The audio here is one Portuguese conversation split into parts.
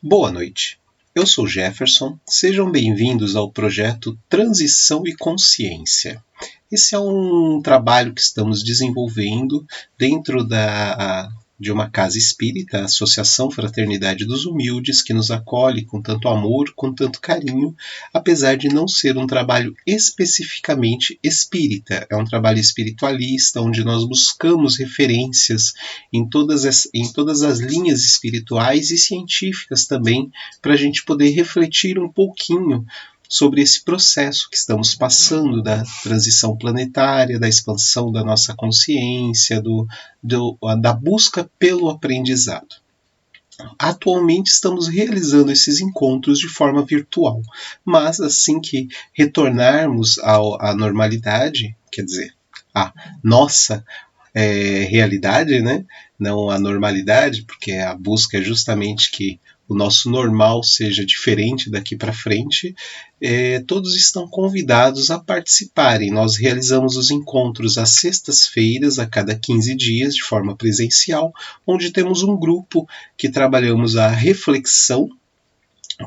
Boa noite, eu sou Jefferson, sejam bem-vindos ao projeto Transição e Consciência. Esse é um trabalho que estamos desenvolvendo dentro de uma casa espírita, a Associação Fraternidade dos Humildes, que nos acolhe com tanto amor, com tanto carinho, apesar de não ser um trabalho especificamente espírita. É um trabalho espiritualista, onde nós buscamos referências em todas as linhas espirituais e científicas também, para a gente poder refletir um pouquinho sobre esse processo que estamos passando da transição planetária, da expansão da nossa consciência, da busca pelo aprendizado. Atualmente estamos realizando esses encontros de forma virtual, mas assim que retornarmos à normalidade, quer dizer, a nossa realidade, né? Não a normalidade, porque a busca é justamente que o nosso normal seja diferente daqui para frente, todos estão convidados a participarem. Nós realizamos os encontros às sextas-feiras, a cada 15 dias, de forma presencial, onde temos um grupo que trabalhamos a reflexão,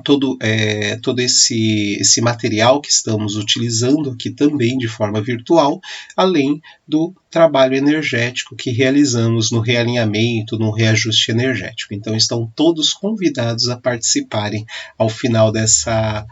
todo esse material que estamos utilizando aqui também de forma virtual, além do trabalho energético que realizamos no realinhamento, no reajuste energético. Então estão todos convidados a participarem ao final dessa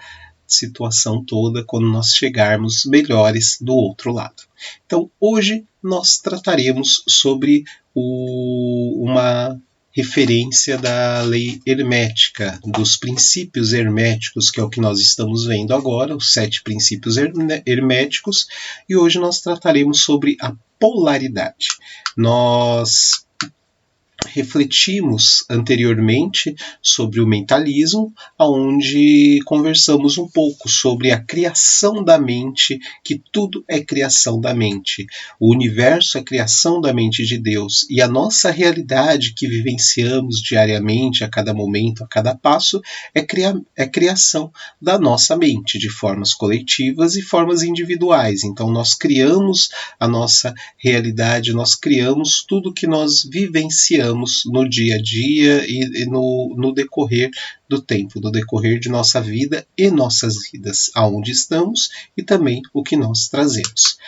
situação toda, quando nós chegarmos melhores do outro lado. Então hoje nós trataremos sobre uma referência da lei hermética, dos princípios herméticos, que é o que nós estamos vendo agora, os 7 princípios herméticos, e hoje nós trataremos sobre a polaridade. Nós refletimos anteriormente sobre o mentalismo, onde conversamos um pouco sobre a criação da mente, que tudo é criação da mente. O universo é criação da mente de Deus, e a nossa realidade que vivenciamos diariamente, a cada momento, a cada passo, é criação da nossa mente, de formas coletivas e formas individuais. Então nós criamos a nossa realidade, nós criamos tudo que nós vivenciamos no dia a dia e no decorrer do tempo, no decorrer de nossa vida e nossas vidas, aonde estamos e também o que nós trazemos.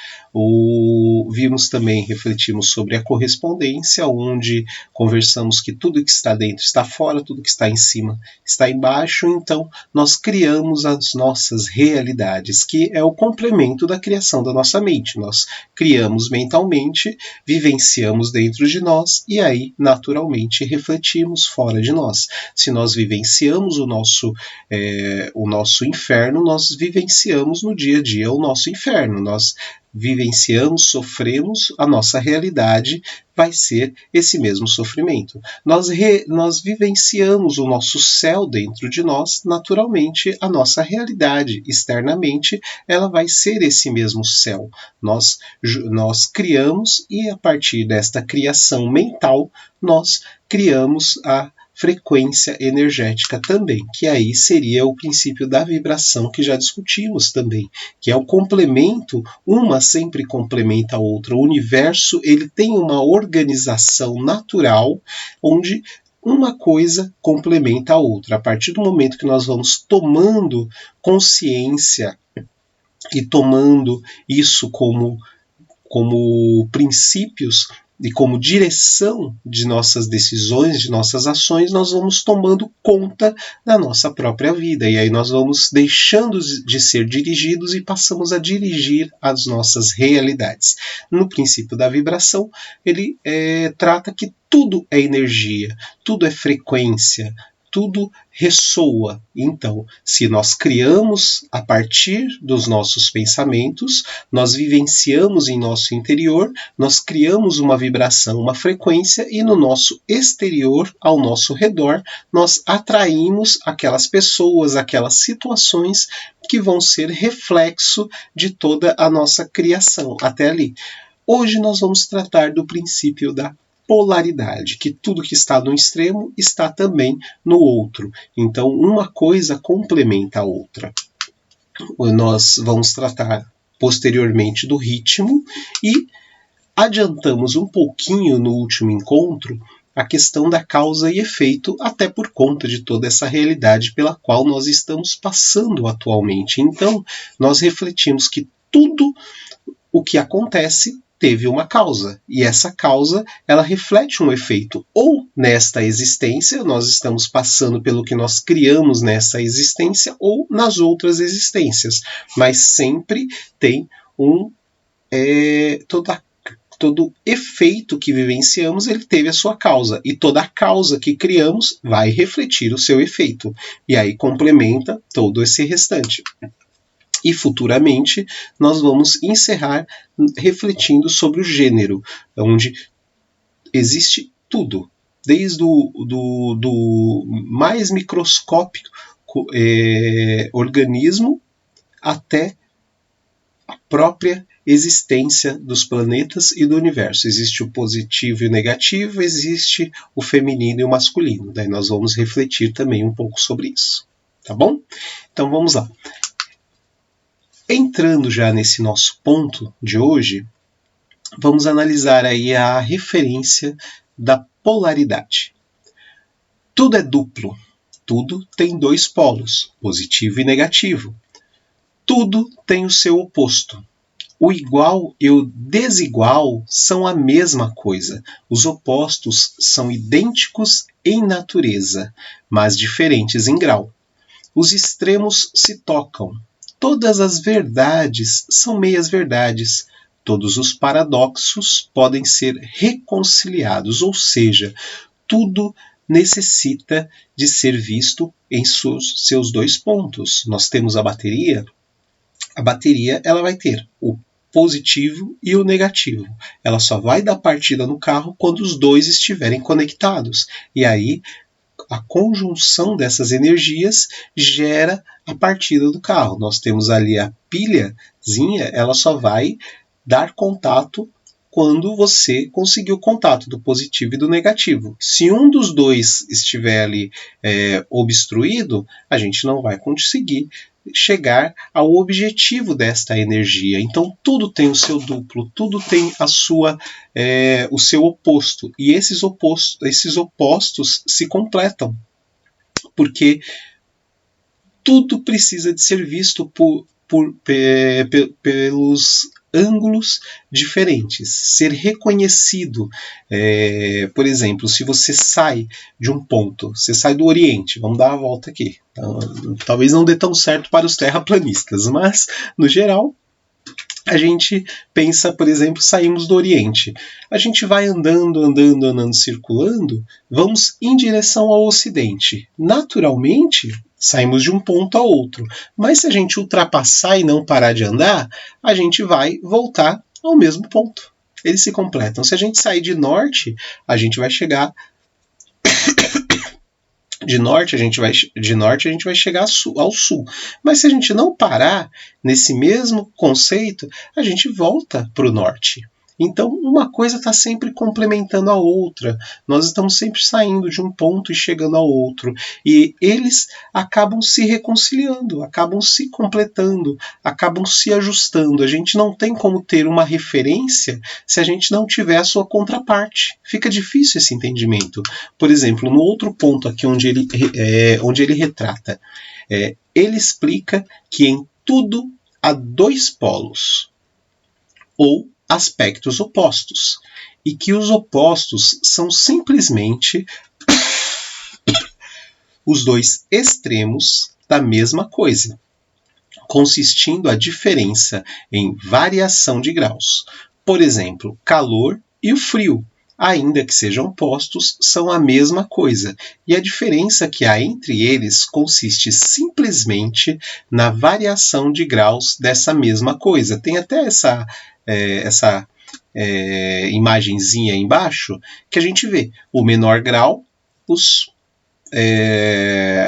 Vimos também, refletimos sobre a correspondência, onde conversamos que tudo que está dentro está fora, tudo que está em cima está embaixo, então nós criamos as nossas realidades, que é o complemento da criação da nossa mente. Nós criamos mentalmente, vivenciamos dentro de nós e aí, naturalmente, refletimos fora de nós. Se nós vivenciamos o nosso inferno, nós vivenciamos no dia a dia o nosso inferno. Nós vivenciamos, sofremos, a nossa realidade vai ser esse mesmo sofrimento. Nós vivenciamos o nosso céu dentro de nós, naturalmente a nossa realidade externamente ela vai ser esse mesmo céu. Nós criamos e a partir desta criação mental nós criamos a frequência energética também, que aí seria o princípio da vibração que já discutimos também, que é o complemento, uma sempre complementa a outra. O universo ele tem uma organização natural onde uma coisa complementa a outra. A partir do momento que nós vamos tomando consciência e tomando isso como princípios e como direção de nossas decisões, de nossas ações, nós vamos tomando conta da nossa própria vida. E aí nós vamos deixando de ser dirigidos e passamos a dirigir as nossas realidades. No princípio da vibração, ele trata que tudo é energia, tudo é frequência, tudo ressoa. Então, se nós criamos a partir dos nossos pensamentos, nós vivenciamos em nosso interior, nós criamos uma vibração, uma frequência, e no nosso exterior, ao nosso redor, nós atraímos aquelas pessoas, aquelas situações que vão ser reflexo de toda a nossa criação até ali. Hoje nós vamos tratar do princípio da polaridade, que tudo que está no extremo está também no outro. Então, uma coisa complementa a outra. Nós vamos tratar posteriormente do ritmo e adiantamos um pouquinho no último encontro a questão da causa e efeito, até por conta de toda essa realidade pela qual nós estamos passando atualmente. Então, nós refletimos que tudo o que acontece teve uma causa, e essa causa ela reflete um efeito, ou nesta existência, nós estamos passando pelo que nós criamos nessa existência, ou nas outras existências, mas sempre tem todo efeito que vivenciamos, ele teve a sua causa, e toda a causa que criamos vai refletir o seu efeito, e aí complementa todo esse restante. E futuramente nós vamos encerrar refletindo sobre o gênero, onde existe tudo, desde do mais microscópico organismo até a própria existência dos planetas e do universo. Existe o positivo e o negativo, existe o feminino e o masculino. Daí nós vamos refletir também um pouco sobre isso, tá bom? Então vamos lá. Entrando já nesse nosso ponto de hoje, vamos analisar aí a referência da polaridade. Tudo é duplo, tudo tem dois polos, positivo e negativo. Tudo tem o seu oposto. O igual e o desigual são a mesma coisa. Os opostos são idênticos em natureza, mas diferentes em grau. Os extremos se tocam. Todas as verdades são meias-verdades. Todos os paradoxos podem ser reconciliados, ou seja, tudo necessita de ser visto em seus dois pontos. Nós temos a bateria ela vai ter o positivo e o negativo. Ela só vai dar partida no carro quando os dois estiverem conectados. E aí a conjunção dessas energias gera a partida do carro. Nós temos ali a pilhazinha, ela só vai dar contato quando você conseguir o contato do positivo e do negativo. Se um dos dois estiver ali obstruído, a gente não vai conseguir chegar ao objetivo desta energia. Então tudo tem o seu duplo, tudo tem o seu oposto, e esses opostos se completam, porque tudo precisa de ser visto pelos ângulos diferentes, ser reconhecido. Por exemplo, se você sai de um ponto, você sai do Oriente, vamos dar uma volta aqui. Então, talvez não dê tão certo para os terraplanistas, mas, no geral, a gente pensa, por exemplo, saímos do Oriente. A gente vai andando, circulando, vamos em direção ao Ocidente. Naturalmente, saímos de um ponto a outro. Mas se a gente ultrapassar e não parar de andar, a gente vai voltar ao mesmo ponto. Eles se completam. Se a gente sair de norte, a gente vai chegar... De norte a gente vai chegar ao sul. Mas se a gente não parar nesse mesmo conceito, a gente volta para o norte. Então, uma coisa está sempre complementando a outra. Nós estamos sempre saindo de um ponto e chegando ao outro. E eles acabam se reconciliando, acabam se completando, acabam se ajustando. A gente não tem como ter uma referência se a gente não tiver a sua contraparte. Fica difícil esse entendimento. Por exemplo, no outro ponto aqui onde ele retrata, ele explica que em tudo há dois polos, ou aspectos opostos, e que os opostos são simplesmente os dois extremos da mesma coisa, consistindo a diferença em variação de graus. Por exemplo, calor e o frio, ainda que sejam opostos, são a mesma coisa, e a diferença que há entre eles consiste simplesmente na variação de graus dessa mesma coisa. Tem até essa imagenzinha aí embaixo, que a gente vê o menor grau,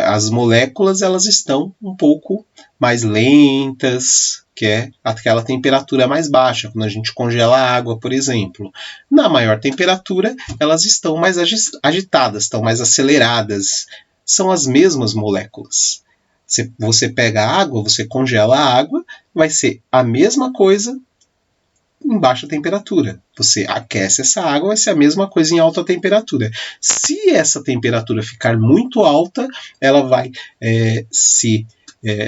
as moléculas elas estão um pouco mais lentas, que é aquela temperatura mais baixa, quando a gente congela a água, por exemplo. Na maior temperatura, elas estão mais agitadas, estão mais aceleradas. São as mesmas moléculas. Você pega a água, você congela a água, vai ser a mesma coisa em baixa temperatura. Você aquece essa água, vai ser a mesma coisa em alta temperatura. Se essa temperatura ficar muito alta, ela vai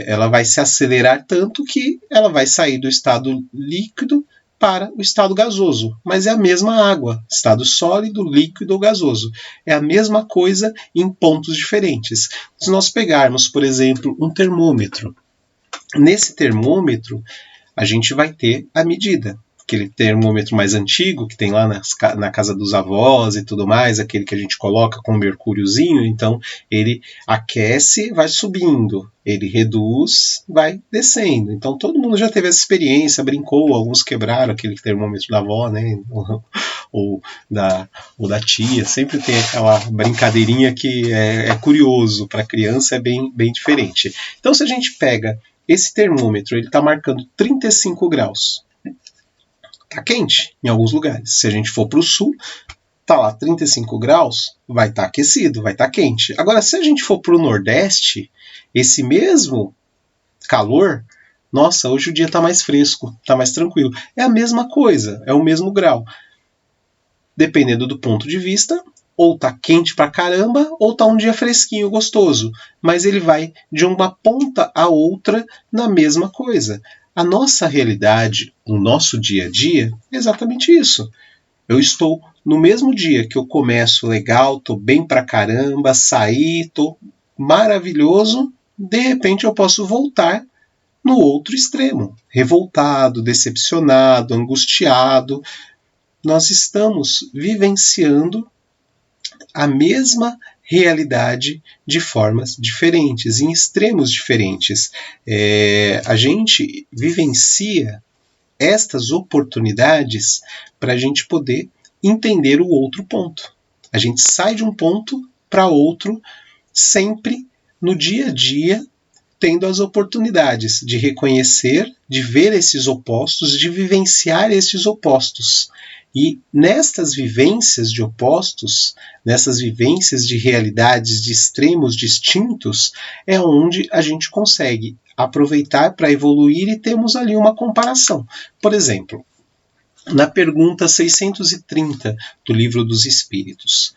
ela vai se acelerar tanto que ela vai sair do estado líquido para o estado gasoso. Mas é a mesma água, estado sólido, líquido ou gasoso. É a mesma coisa em pontos diferentes. Se nós pegarmos, por exemplo, um termômetro, nesse termômetro a gente vai ter a medida. Aquele termômetro mais antigo que tem lá na casa dos avós e tudo mais, aquele que a gente coloca com um mercúriozinho, então ele aquece, vai subindo, ele reduz, vai descendo. Então todo mundo já teve essa experiência, brincou, alguns quebraram aquele termômetro da avó, né? ou da tia, sempre tem aquela brincadeirinha que é curioso, para criança é bem diferente. Então se a gente pega esse termômetro, ele está marcando 35 graus. Está quente em alguns lugares. Se a gente for para o sul, está lá 35 graus, vai estar aquecido, vai estar quente. Agora, se a gente for para o nordeste, esse mesmo calor, nossa, hoje o dia está mais fresco, está mais tranquilo. É a mesma coisa, é o mesmo grau. Dependendo do ponto de vista, ou tá quente pra caramba, ou tá um dia fresquinho, gostoso. Mas ele vai de uma ponta a outra na mesma coisa. A nossa realidade, o nosso dia a dia, é exatamente isso. Eu estou no mesmo dia que eu começo legal, tô bem pra caramba, saí, tô maravilhoso, de repente eu posso voltar no outro extremo. Revoltado, decepcionado, angustiado. Nós estamos vivenciando a mesma realidade de formas diferentes, em extremos diferentes. A gente vivencia estas oportunidades para a gente poder entender o outro ponto. A gente sai de um ponto para outro sempre no dia a dia, tendo as oportunidades de reconhecer, de ver esses opostos, de vivenciar esses opostos. E nestas vivências de opostos, nessas vivências de realidades de extremos distintos, é onde a gente consegue aproveitar para evoluir e temos ali uma comparação. Por exemplo, na pergunta 630 do Livro dos Espíritos,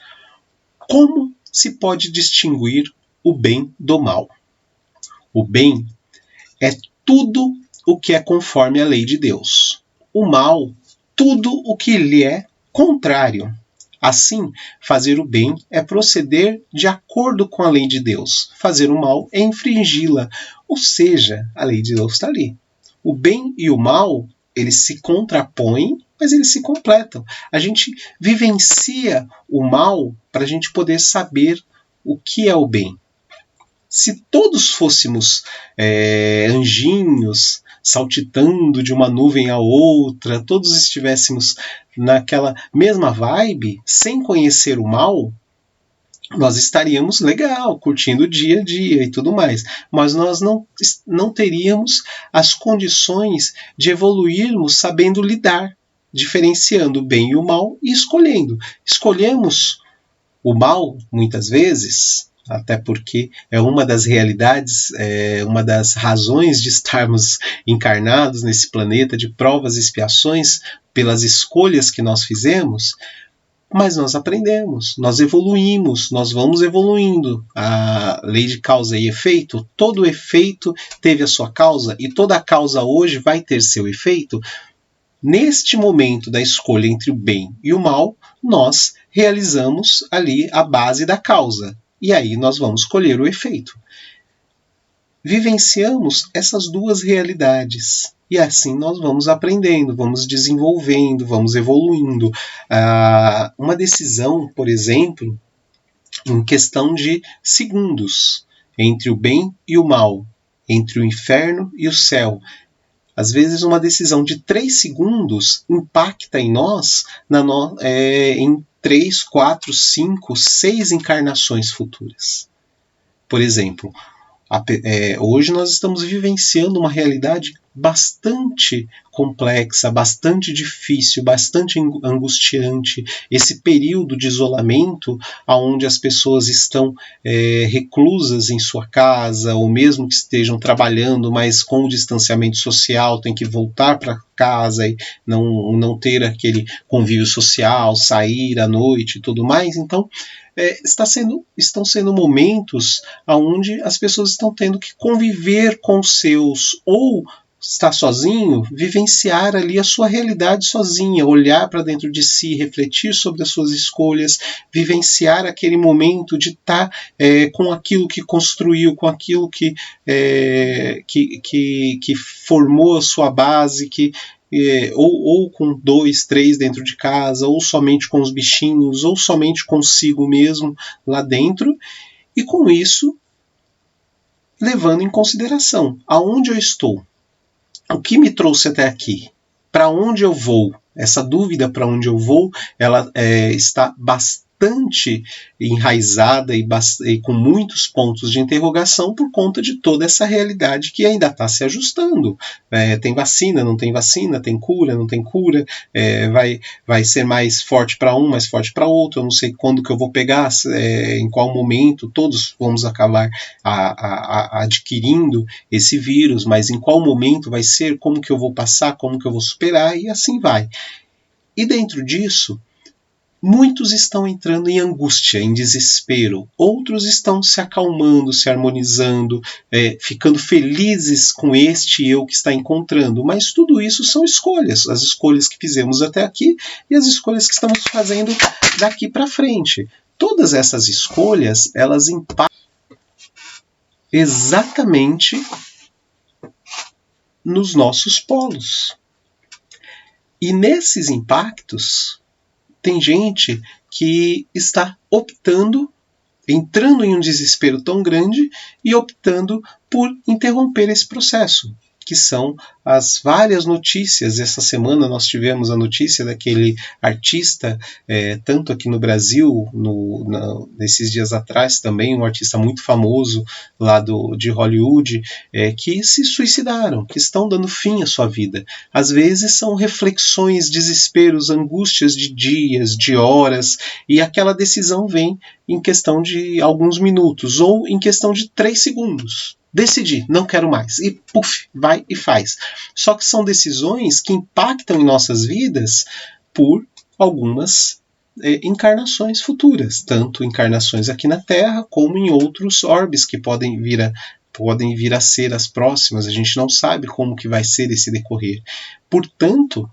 como se pode distinguir o bem do mal? O bem é tudo o que é conforme a lei de Deus. O mal, tudo o que lhe é contrário. Assim, fazer o bem é proceder de acordo com a lei de Deus. Fazer o mal é infringi-la. Ou seja, a lei de Deus está ali. O bem e o mal, eles se contrapõem, mas eles se completam. A gente vivencia o mal para a gente poder saber o que é o bem. Se todos fôssemos anjinhos, saltitando de uma nuvem a outra, todos estivéssemos naquela mesma vibe, sem conhecer o mal, nós estaríamos legal, curtindo o dia a dia e tudo mais. Mas nós não teríamos as condições de evoluirmos sabendo lidar, diferenciando o bem e o mal e escolhendo. Escolhemos o mal, muitas vezes, até porque é uma das realidades, uma das razões de estarmos encarnados nesse planeta, de provas e expiações pelas escolhas que nós fizemos, mas nós aprendemos, nós evoluímos, nós vamos evoluindo. A lei de causa e efeito, todo efeito teve a sua causa e toda a causa hoje vai ter seu efeito. Neste momento da escolha entre o bem e o mal, nós realizamos ali a base da causa. E aí nós vamos colher o efeito. Vivenciamos essas duas realidades. E assim nós vamos aprendendo, vamos desenvolvendo, vamos evoluindo. Uma decisão, por exemplo, em questão de segundos, entre o bem e o mal, entre o inferno e o céu. Às vezes uma decisão de 3 segundos impacta em nós em 3, 4, 5, 6 encarnações futuras. Por exemplo, hoje nós estamos vivenciando uma realidade bastante complexa, bastante difícil, bastante angustiante, esse período de isolamento onde as pessoas estão reclusas em sua casa, ou mesmo que estejam trabalhando, mas com o distanciamento social, tem que voltar para casa e não ter aquele convívio social, sair à noite e tudo mais. Então, estão sendo momentos onde as pessoas estão tendo que conviver com seus, ou estar sozinho, vivenciar ali a sua realidade sozinha, olhar para dentro de si, refletir sobre as suas escolhas, vivenciar aquele momento de estar com aquilo que construiu, com aquilo que formou a sua base, ou com 2, 3 dentro de casa, ou somente com os bichinhos, ou somente consigo mesmo lá dentro, e com isso levando em consideração aonde eu estou, o que me trouxe até aqui, para onde eu vou. Essa dúvida para onde eu vou, ela está bastante enraizada e com muitos pontos de interrogação por conta de toda essa realidade que ainda está se ajustando. Tem vacina, não tem vacina, tem cura, não tem cura, vai ser mais forte para um, mais forte para outro, eu não sei quando que eu vou pegar, em qual momento, todos vamos acabar adquirindo esse vírus, mas em qual momento vai ser, como que eu vou passar, como que eu vou superar, e assim vai. E dentro disso, muitos estão entrando em angústia, em desespero. Outros estão se acalmando, se harmonizando, ficando felizes com este eu que está encontrando. Mas tudo isso são escolhas. As escolhas que fizemos até aqui e as escolhas que estamos fazendo daqui para frente. Todas essas escolhas, elas impactam exatamente nos nossos polos. E nesses impactos, tem gente que está optando, entrando em um desespero tão grande e optando por interromper esse processo, que são as várias notícias. Essa semana nós tivemos a notícia daquele artista, tanto aqui no Brasil, nesses dias atrás também, um artista muito famoso lá de Hollywood, que se suicidaram, que estão dando fim à sua vida. Às vezes são reflexões, desesperos, angústias de dias, de horas, e aquela decisão vem em questão de alguns minutos, ou em questão de 3 segundos. Decidi, não quero mais. E puf, vai e faz. Só que são decisões que impactam em nossas vidas por algumas encarnações futuras. Tanto encarnações aqui na Terra, como em outros orbes que podem vir a ser as próximas. A gente não sabe como que vai ser esse decorrer. Portanto,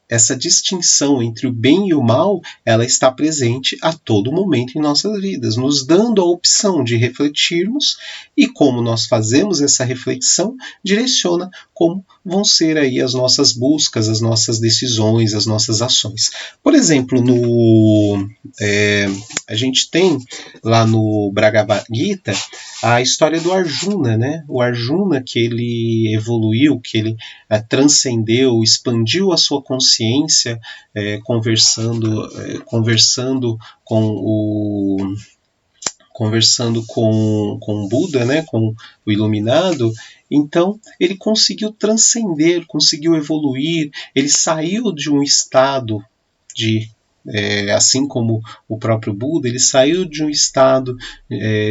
essa distinção entre o bem e o mal, ela está presente a todo momento em nossas vidas, nos dando a opção de refletirmos, e como nós fazemos essa reflexão, direciona como vão ser aí as nossas buscas, as nossas decisões, as nossas ações. Por exemplo, a gente tem lá no Bhagavad Gita a história do Arjuna, né? O Arjuna, que ele evoluiu, que ele transcendeu, expandiu a sua consciência, conversando com o Buda, né, com o iluminado. Então ele conseguiu transcender, conseguiu evoluir, ele saiu de um estado assim como o próprio Buda, ele saiu de um estado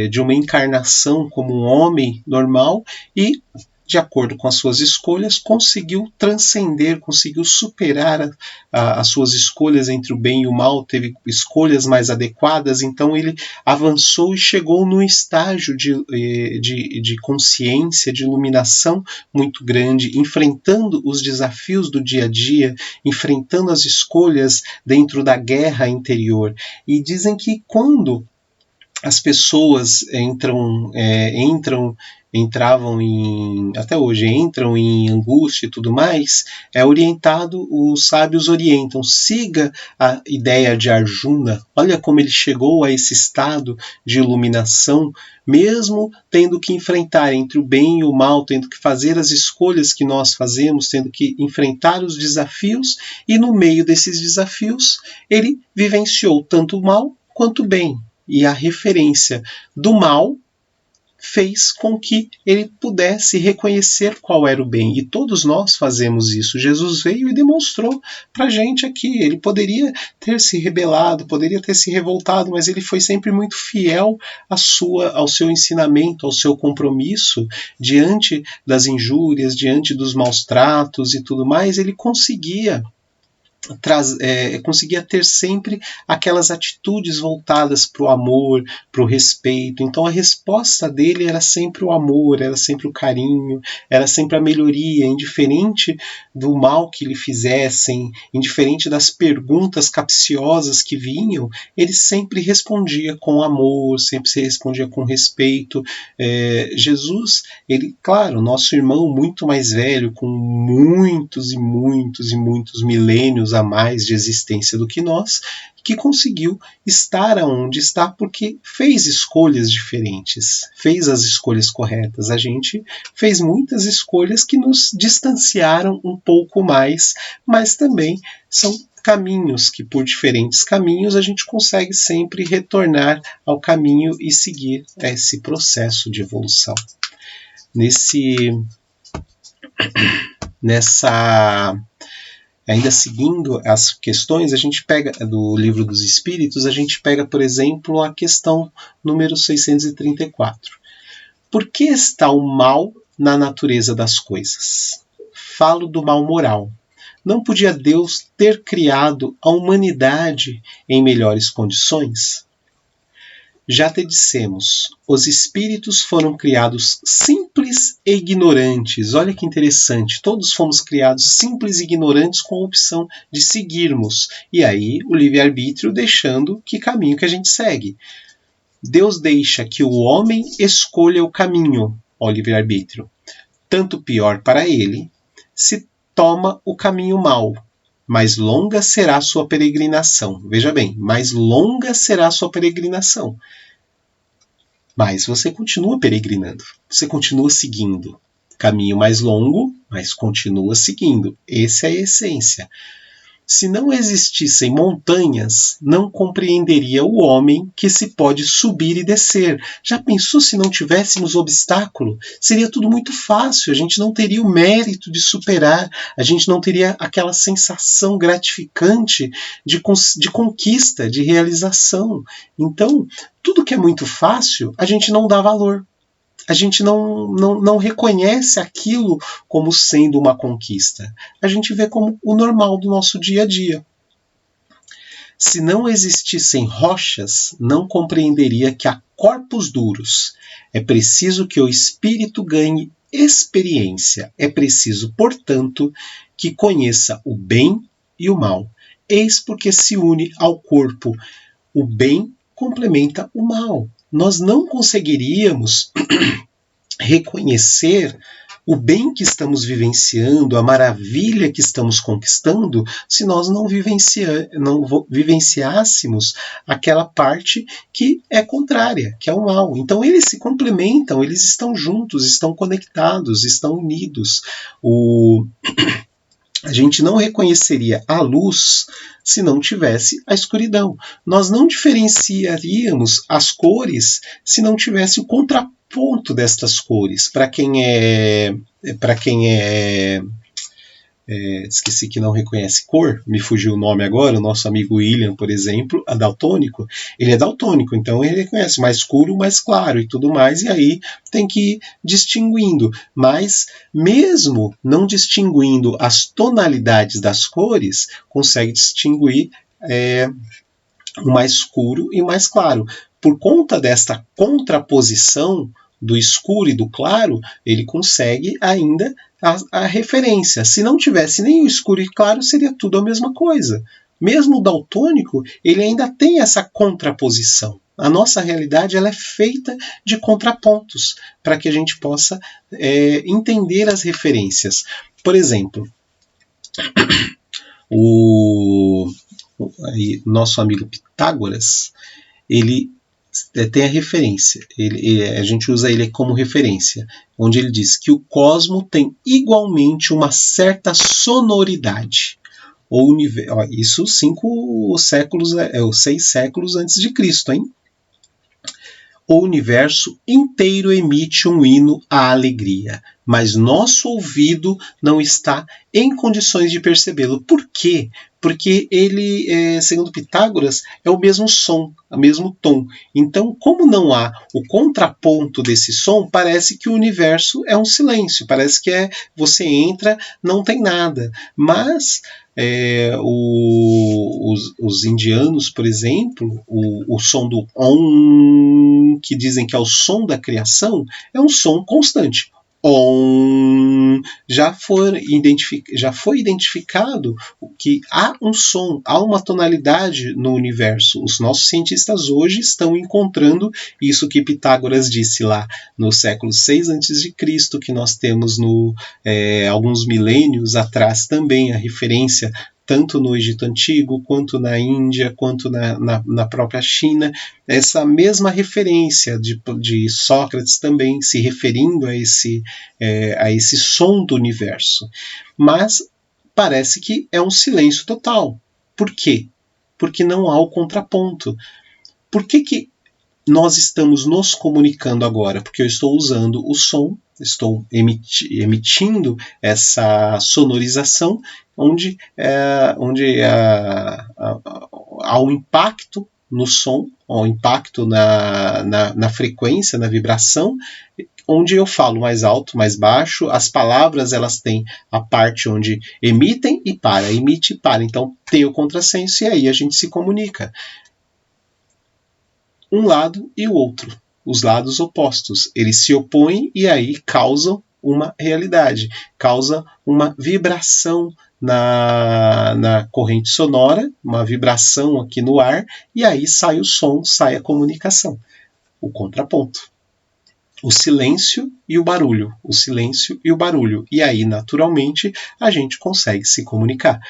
de uma encarnação como um homem normal e, de acordo com as suas escolhas, conseguiu transcender, conseguiu superar as suas escolhas entre o bem e o mal, teve escolhas mais adequadas, então ele avançou e chegou num estágio de consciência, de iluminação muito grande, enfrentando os desafios do dia a dia, enfrentando as escolhas dentro da guerra interior. E dizem que quando as pessoas até hoje entram em angústia e tudo mais, os sábios orientam, siga a ideia de Arjuna, olha como ele chegou a esse estado de iluminação, mesmo tendo que enfrentar entre o bem e o mal, tendo que fazer as escolhas que nós fazemos, tendo que enfrentar os desafios, e no meio desses desafios, ele vivenciou tanto o mal quanto o bem. E a referência do mal fez com que ele pudesse reconhecer qual era o bem. E todos nós fazemos isso. Jesus veio e demonstrou para a gente aqui. Ele poderia ter se rebelado, poderia ter se revoltado, mas ele foi sempre muito fiel ao seu ensinamento, ao seu compromisso diante das injúrias, diante dos maus tratos e tudo mais. Ele conseguia ter sempre aquelas atitudes voltadas para o amor, para o respeito. Então a resposta dele era sempre o amor, era sempre o carinho, era sempre a melhoria, indiferente do mal que lhe fizessem, indiferente das perguntas capciosas que vinham, ele sempre respondia com amor, sempre se respondia com respeito. Jesus, ele, claro, nosso irmão muito mais velho, com muitos e muitos e muitos milênios a mais de existência do que nós, que conseguiu estar aonde está porque fez escolhas diferentes, fez as escolhas corretas. A gente fez muitas escolhas que nos distanciaram um pouco mais, mas também são caminhos que, por diferentes caminhos, a gente consegue sempre retornar ao caminho e seguir esse processo de evolução. Ainda seguindo as questões, a gente pega do Livro dos Espíritos, a gente pega, por exemplo, a questão número 634. Por que está o mal na natureza das coisas? Falo do mal moral. Não podia Deus ter criado a humanidade em melhores condições? Já te dissemos, os espíritos foram criados simples e ignorantes. Olha que interessante, todos fomos criados simples e ignorantes com a opção de seguirmos. E aí o livre-arbítrio deixando que caminho que a gente segue. Deus deixa que o homem escolha o caminho, ó livre-arbítrio. Tanto pior para ele, se toma o caminho mau. Mais longa será a sua peregrinação. Veja bem, mais longa será a sua peregrinação. Mas você continua peregrinando, você continua seguindo. Caminho mais longo, mas continua seguindo. Essa é a essência. Se não existissem montanhas, não compreenderia o homem que se pode subir e descer. Já pensou se não tivéssemos obstáculo? Seria tudo muito fácil, a gente não teria o mérito de superar, a gente não teria aquela sensação gratificante de conquista, de realização. Então, tudo que é muito fácil, a gente não dá valor. A gente não reconhece aquilo como sendo uma conquista. A gente vê como o normal do nosso dia a dia. Se não existissem rochas, não compreenderia que há corpos duros. É preciso que o espírito ganhe experiência. É preciso, portanto, que conheça o bem e o mal. Eis porque se une ao corpo. O bem complementa o mal. Nós não conseguiríamos reconhecer o bem que estamos vivenciando, a maravilha que estamos conquistando, se nós não vivenciássemos aquela parte que é contrária, que é o mal. Então eles se complementam, eles estão juntos, estão conectados, estão unidos. A gente não reconheceria a luz se não tivesse a escuridão. Nós não diferenciaríamos as cores se não tivesse o contraponto destas cores. Para quem esqueci que não reconhece cor, me fugiu o nome agora, o nosso amigo William, por exemplo, é daltônico, ele é daltônico, então ele reconhece mais escuro, mais claro e tudo mais, e aí tem que ir distinguindo. Mas mesmo não distinguindo as tonalidades das cores, consegue distinguir o mais escuro e mais claro. Por conta desta contraposição do escuro e do claro, ele consegue ainda a referência. Se não tivesse nem o escuro e claro, seria tudo a mesma coisa. Mesmo o daltônico, ele ainda tem essa contraposição. A nossa realidade ela é feita de contrapontos, para que a gente possa entender as referências. Por exemplo, o nosso amigo Pitágoras, ele tem a referência, a gente usa ele como referência, onde ele diz que o cosmo tem igualmente uma certa sonoridade. Isso 6 séculos antes de Cristo, hein? o universo inteiro emite um hino à alegria, mas nosso ouvido não está em condições de percebê-lo. Por quê? Porque ele, segundo Pitágoras, é o mesmo som, o mesmo tom. Então, como não há o contraponto desse som, parece que o universo é um silêncio, parece que você entra, não tem nada. Mas os indianos, por exemplo, o som do Om, que dizem que é o som da criação, é um som constante. Om, já foi identificado que há um som, há uma tonalidade no universo. Os nossos cientistas hoje estão encontrando isso que Pitágoras disse lá no século 6 a.C., que nós temos alguns milênios atrás também a referência tanto no Egito Antigo, quanto na Índia, quanto na própria China, essa mesma referência de Sócrates também se referindo a esse som do universo. Mas parece que é um silêncio total. Por quê? Porque não há o contraponto. Por que nós estamos nos comunicando agora? Porque eu estou usando o som, estou emitindo essa sonorização, onde há um impacto no som, há um impacto na frequência, na vibração, onde eu falo mais alto, mais baixo. As palavras, elas têm a parte onde emitem e para, emite e para. Então tem o contrassenso e aí a gente se comunica. Um lado e o outro, os lados opostos, eles se opõem e aí causam uma realidade, causa uma vibração na corrente sonora, uma vibração aqui no ar, e aí sai o som, sai a comunicação, o contraponto. O silêncio e o barulho, o silêncio e o barulho, e aí naturalmente a gente consegue se comunicar.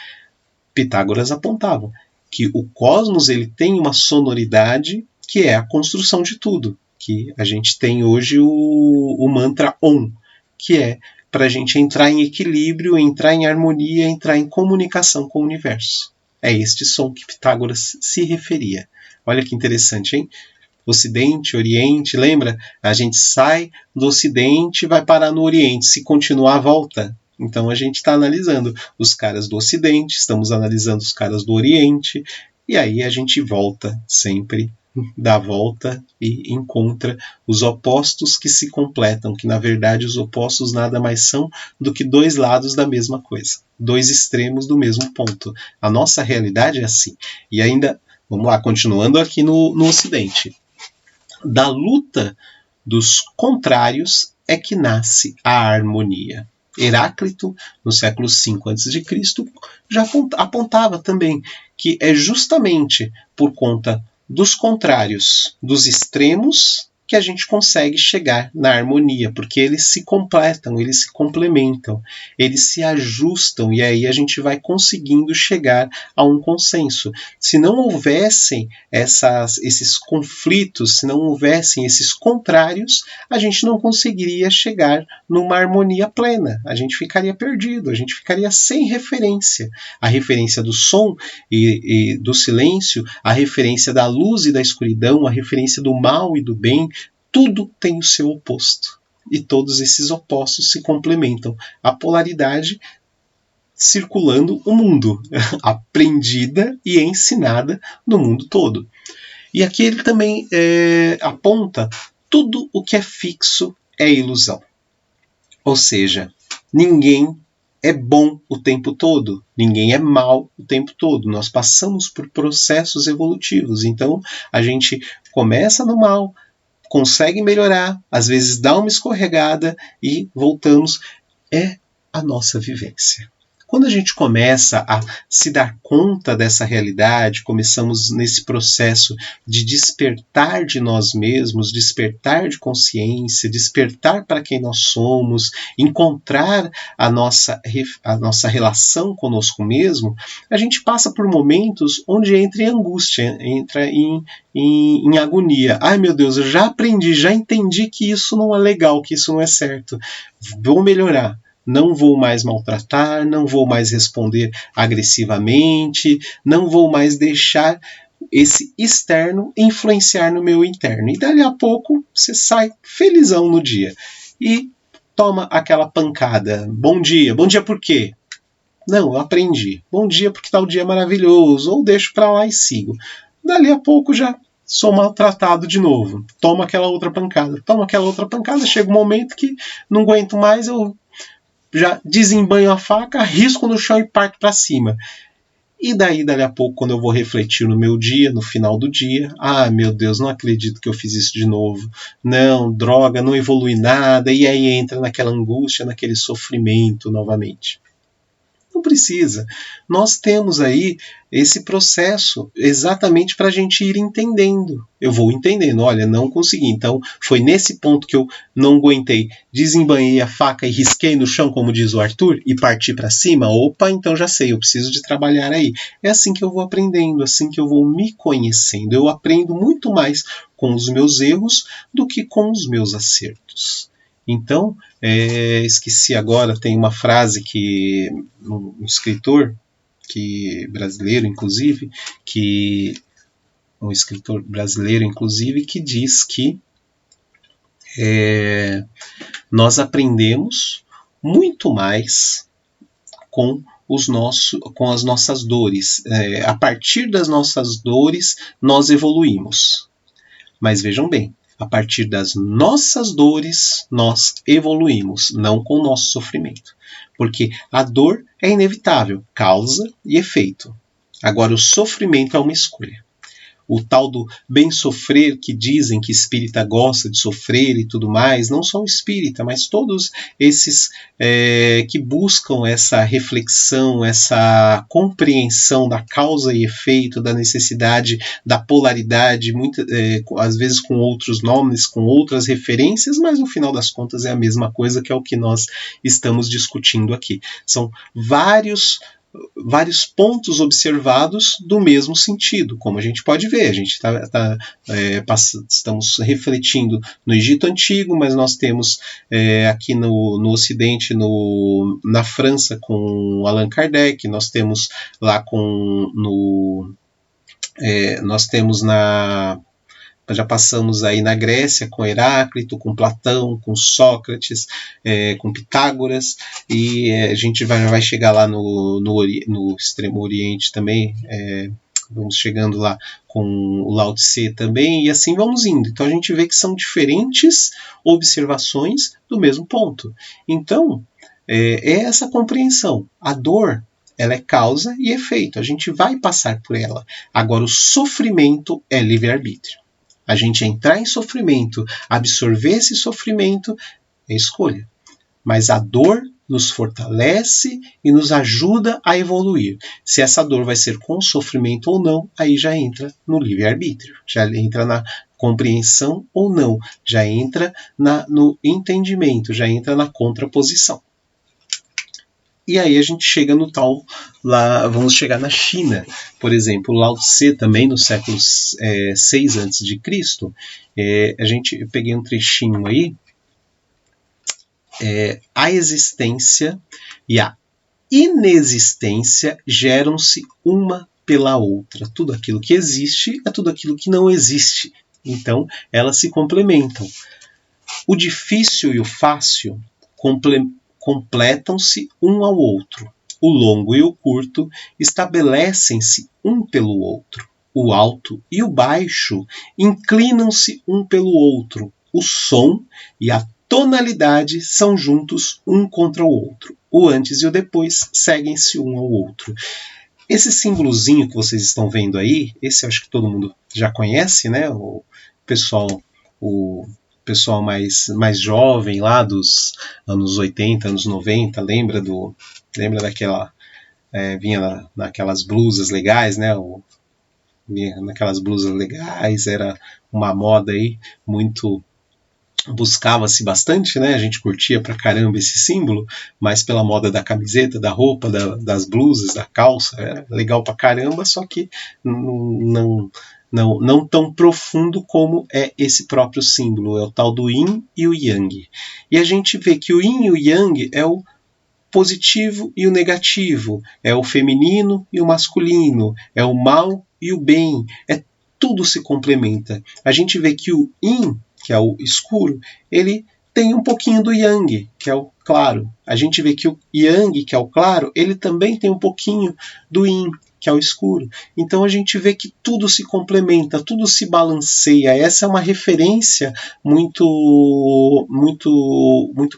Pitágoras apontava que o cosmos ele tem uma sonoridade que é a construção de tudo, que a gente tem hoje o mantra Om, que é para a gente entrar em equilíbrio, entrar em harmonia, entrar em comunicação com o universo. É este som que Pitágoras se referia. Olha que interessante, hein? Ocidente, Oriente, lembra? A gente sai do Ocidente e vai parar no Oriente. Se continuar, volta. Então a gente está analisando os caras do Ocidente, estamos analisando os caras do Oriente, e aí a gente volta sempre, dá a volta e encontra os opostos que se completam, que na verdade os opostos nada mais são do que dois lados da mesma coisa, dois extremos do mesmo ponto. A nossa realidade é assim. E ainda, vamos lá, continuando aqui no Ocidente. Da luta dos contrários é que nasce a harmonia. Heráclito, no século V a.C., já apontava também que é justamente por conta dos contrários, dos extremos, que a gente consegue chegar na harmonia, porque eles se completam, eles se complementam, eles se ajustam, e aí a gente vai conseguindo chegar a um consenso. Se não houvessem esses conflitos, se não houvessem esses contrários, a gente não conseguiria chegar numa harmonia plena, a gente ficaria perdido, a gente ficaria sem referência. A referência do som e do silêncio, a referência da luz e da escuridão, a referência do mal e do bem, tudo tem o seu oposto. E todos esses opostos se complementam. A polaridade circulando o mundo, aprendida e ensinada no mundo todo. E aqui ele também aponta tudo o que é fixo é ilusão. Ou seja, ninguém é bom o tempo todo, ninguém é mal o tempo todo. Nós passamos por processos evolutivos, então a gente começa no mal, consegue melhorar, às vezes dá uma escorregada e voltamos. É a nossa vivência. Quando a gente começa a se dar conta dessa realidade, começamos nesse processo de despertar de nós mesmos, despertar de consciência, despertar para quem nós somos, encontrar a nossa relação conosco mesmo, a gente passa por momentos onde entra em angústia, entra em agonia. Ai meu Deus, eu já aprendi, já entendi que isso não é legal, que isso não é certo. Vou melhorar. Não vou mais maltratar, não vou mais responder agressivamente, não vou mais deixar esse externo influenciar no meu interno. E dali a pouco você sai felizão no dia. E toma aquela pancada. Bom dia por quê? Não, eu aprendi. Bom dia porque tá o dia maravilhoso. Ou deixo pra lá e sigo. Dali a pouco já sou maltratado de novo. Toma aquela outra pancada. Chega um momento que não aguento mais, eu já desembanho a faca, risco no chão e parto para cima. E daí a pouco, quando eu vou refletir no meu dia, no final do dia, meu Deus, não acredito que eu fiz isso de novo. Não, droga, não evolui nada. E aí entra naquela angústia, naquele sofrimento novamente. Não precisa. Nós temos aí esse processo exatamente para a gente ir entendendo. Eu vou entendendo, olha, não consegui. Então, foi nesse ponto que eu não aguentei. Desembanhei a faca e risquei no chão, como diz o Arthur, e parti para cima. Opa, então já sei, eu preciso de trabalhar aí. É assim que eu vou aprendendo, assim que eu vou me conhecendo. Eu aprendo muito mais com os meus erros do que com os meus acertos. Então, esqueci agora, tem uma frase que um escritor brasileiro, inclusive, que diz que nós aprendemos muito mais com as nossas dores. A partir das nossas dores, nós evoluímos. Mas vejam bem, a partir das nossas dores, nós evoluímos, não com o nosso sofrimento. Porque a dor é inevitável, causa e efeito. Agora, o sofrimento é uma escolha. O tal do bem sofrer, que dizem que espírita gosta de sofrer e tudo mais, não só o espírita, mas todos esses que buscam essa reflexão, essa compreensão da causa e efeito, da necessidade, da polaridade, às vezes com outros nomes, com outras referências, mas no final das contas é a mesma coisa, que é o que nós estamos discutindo aqui. São vários pontos observados do mesmo sentido, como a gente pode ver. A gente estamos refletindo no Egito Antigo, mas nós temos aqui no Ocidente, na França, com Allan Kardec, nós temos lá nós temos já passamos aí na Grécia com Heráclito, com Platão, com Sócrates, com Pitágoras, e a gente vai chegar lá no Extremo Oriente também, vamos chegando lá com o Lao Tse também, e assim vamos indo. Então a gente vê que são diferentes observações do mesmo ponto. Então, é essa compreensão. A dor, ela é causa e efeito, a gente vai passar por ela. Agora, o sofrimento é livre-arbítrio. A gente entrar em sofrimento, absorver esse sofrimento, é escolha. Mas a dor nos fortalece e nos ajuda a evoluir. Se essa dor vai ser com sofrimento ou não, aí já entra no livre-arbítrio, já entra na compreensão ou não, já entra no entendimento, já entra na contraposição. E aí a gente chega no tal, lá vamos chegar na China, por exemplo, Lao Tse também no século 6 a.C., eu peguei um trechinho aí, a existência e a inexistência geram-se uma pela outra. Tudo aquilo que existe é tudo aquilo que não existe. Então, elas se complementam. O difícil e o fácil completam-se um ao outro. O longo e o curto estabelecem-se um pelo outro. O alto e o baixo inclinam-se um pelo outro. O som e a tonalidade são juntos um contra o outro. O antes e o depois seguem-se um ao outro. Esse símbolozinho que vocês estão vendo aí, esse eu acho que todo mundo já conhece, né? O pessoal mais jovem lá dos anos 80, anos 90, lembra daquela, vinha naquelas blusas legais, né? Naquelas blusas legais, era uma moda aí muito, buscava-se bastante, né? A gente curtia pra caramba esse símbolo, mas pela moda da camiseta, da roupa, das blusas, da calça, era legal pra caramba, só que não tão profundo como é esse próprio símbolo, é o tal do Yin e o Yang. E a gente vê que o Yin e o Yang é o positivo e o negativo, é o feminino e o masculino, é o mal e o bem, tudo se complementa. A gente vê que o yin, que é o escuro, ele tem um pouquinho do yang, que é o claro. A gente vê que o yang, que é o claro, ele também tem um pouquinho do yin, que é o escuro. Então a gente vê que tudo se complementa, tudo se balanceia. Essa é uma referência muito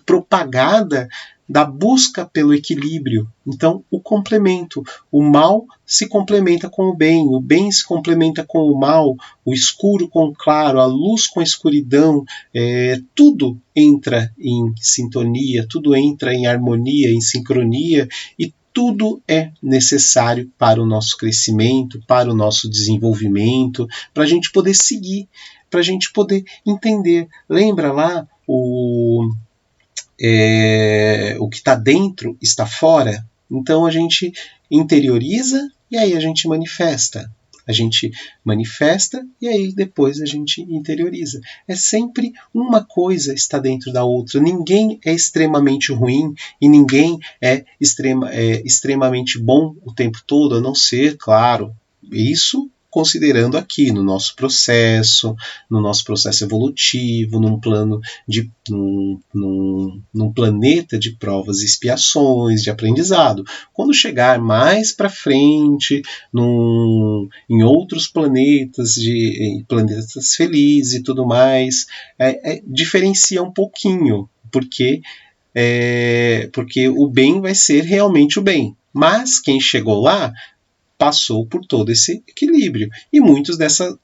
propagada da busca pelo equilíbrio. Então, o complemento. O mal se complementa com o bem se complementa com o mal, o escuro com o claro, a luz com a escuridão, tudo entra em sintonia, tudo entra em harmonia, em sincronia, e tudo é necessário para o nosso crescimento, para o nosso desenvolvimento, para a gente poder seguir, para a gente poder entender. Lembra lá o que está dentro está fora? Então a gente interioriza e aí a gente manifesta. A gente manifesta e aí depois a gente interioriza. É sempre uma coisa está dentro da outra. Ninguém é extremamente ruim e ninguém é extremamente bom o tempo todo, a não ser, claro, isso considerando aqui no nosso processo evolutivo, num planeta de provas e expiações, de aprendizado. Quando chegar mais para frente, em outros planetas, planetas felizes e tudo mais, diferencia um pouquinho, porque o bem vai ser realmente o bem. Mas quem chegou lá passou por todo esse equilíbrio. E muitos dessa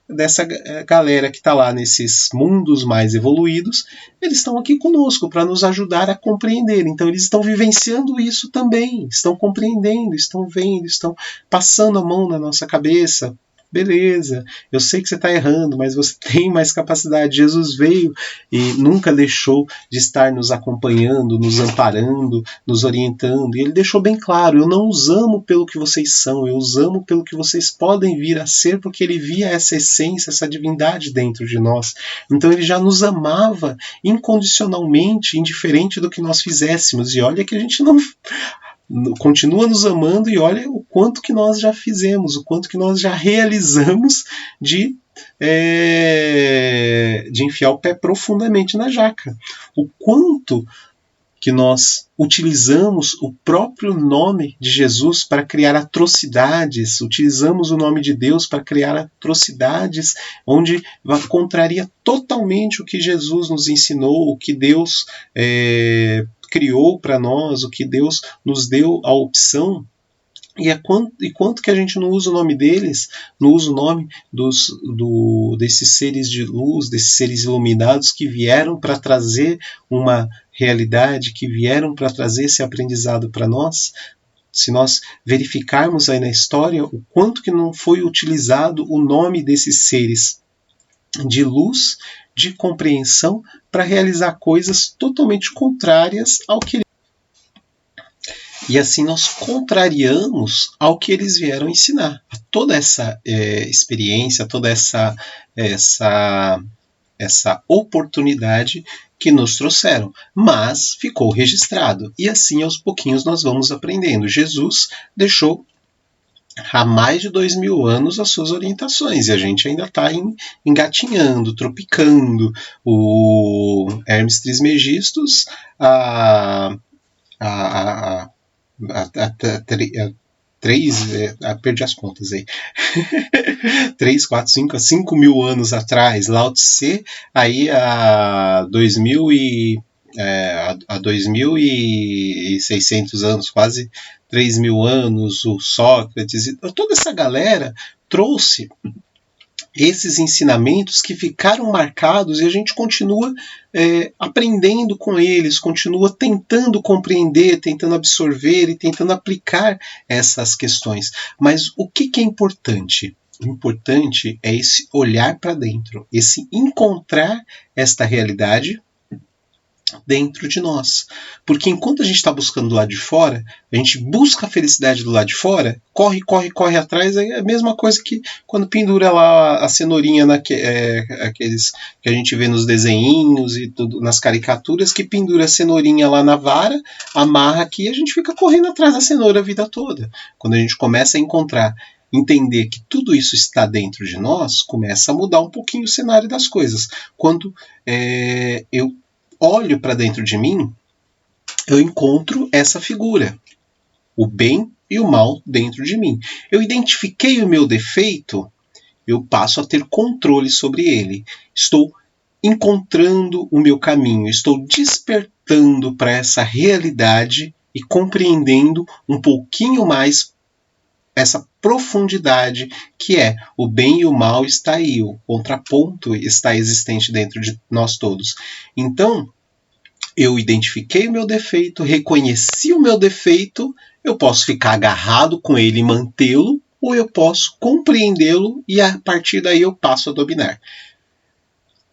galera que está lá nesses mundos mais evoluídos, eles estão aqui conosco para nos ajudar a compreender. Então eles estão vivenciando isso também, estão compreendendo, estão vendo, estão passando a mão na nossa cabeça. Beleza, eu sei que você está errando, mas você tem mais capacidade. Jesus veio e nunca deixou de estar nos acompanhando, nos amparando, nos orientando. E ele deixou bem claro, eu não os amo pelo que vocês são, eu os amo pelo que vocês podem vir a ser, porque ele via essa essência, essa divindade dentro de nós. Então ele já nos amava incondicionalmente, indiferente do que nós fizéssemos. E olha que a gente não continua nos amando, e olha o quanto que nós já fizemos, o quanto que nós já realizamos de enfiar o pé profundamente na jaca. O quanto que nós utilizamos o próprio nome de Jesus para criar atrocidades, utilizamos o nome de Deus para criar atrocidades, onde contraria totalmente o que Jesus nos ensinou, o que Deus criou para nós, o que Deus nos deu a opção. E quanto que a gente não usa o nome deles, não usa o nome desses seres de luz, desses seres iluminados que vieram para trazer uma realidade, que vieram para trazer esse aprendizado para nós. Se nós verificarmos aí na história o quanto que não foi utilizado o nome desses seres de luz, de compreensão, para realizar coisas totalmente contrárias ao que e assim nós contrariamos ao que eles vieram ensinar. Toda essa experiência, toda essa oportunidade que nos trouxeram, mas ficou registrado. E assim aos pouquinhos nós vamos aprendendo. Jesus deixou há mais de 2000 anos as suas orientações, e a gente ainda está engatinhando, tropicando. O Hermes Trismegistus, perdi as contas aí, 3, 4, 5 mil anos atrás, Lao Tse, aí há 2.600 anos, quase 3.000 anos, o Sócrates, toda essa galera trouxe esses ensinamentos que ficaram marcados, e a gente continua aprendendo com eles, continua tentando compreender, tentando absorver e tentando aplicar essas questões. Mas o que é importante? O importante é esse olhar para dentro, esse encontrar esta realidade dentro de nós. Porque enquanto a gente está buscando do lado de fora, a gente busca a felicidade do lado de fora, corre, corre, corre atrás, é a mesma coisa que quando pendura lá a cenourinha aqueles que a gente vê nos desenhinhos e tudo, nas caricaturas, que pendura a cenourinha lá na vara, amarra aqui e a gente fica correndo atrás da cenoura a vida toda. Quando a gente começa a entender que tudo isso está dentro de nós, começa a mudar um pouquinho o cenário das coisas. Quando eu olho para dentro de mim, eu encontro essa figura, o bem e o mal dentro de mim. Eu identifiquei o meu defeito, eu passo a ter controle sobre ele. Estou encontrando o meu caminho, estou despertando para essa realidade e compreendendo um pouquinho mais essa profundidade que é o bem e o mal está aí, o contraponto está existente dentro de nós todos. Então, eu identifiquei o meu defeito, reconheci o meu defeito, eu posso ficar agarrado com ele e mantê-lo, ou eu posso compreendê-lo e a partir daí eu passo a dominar.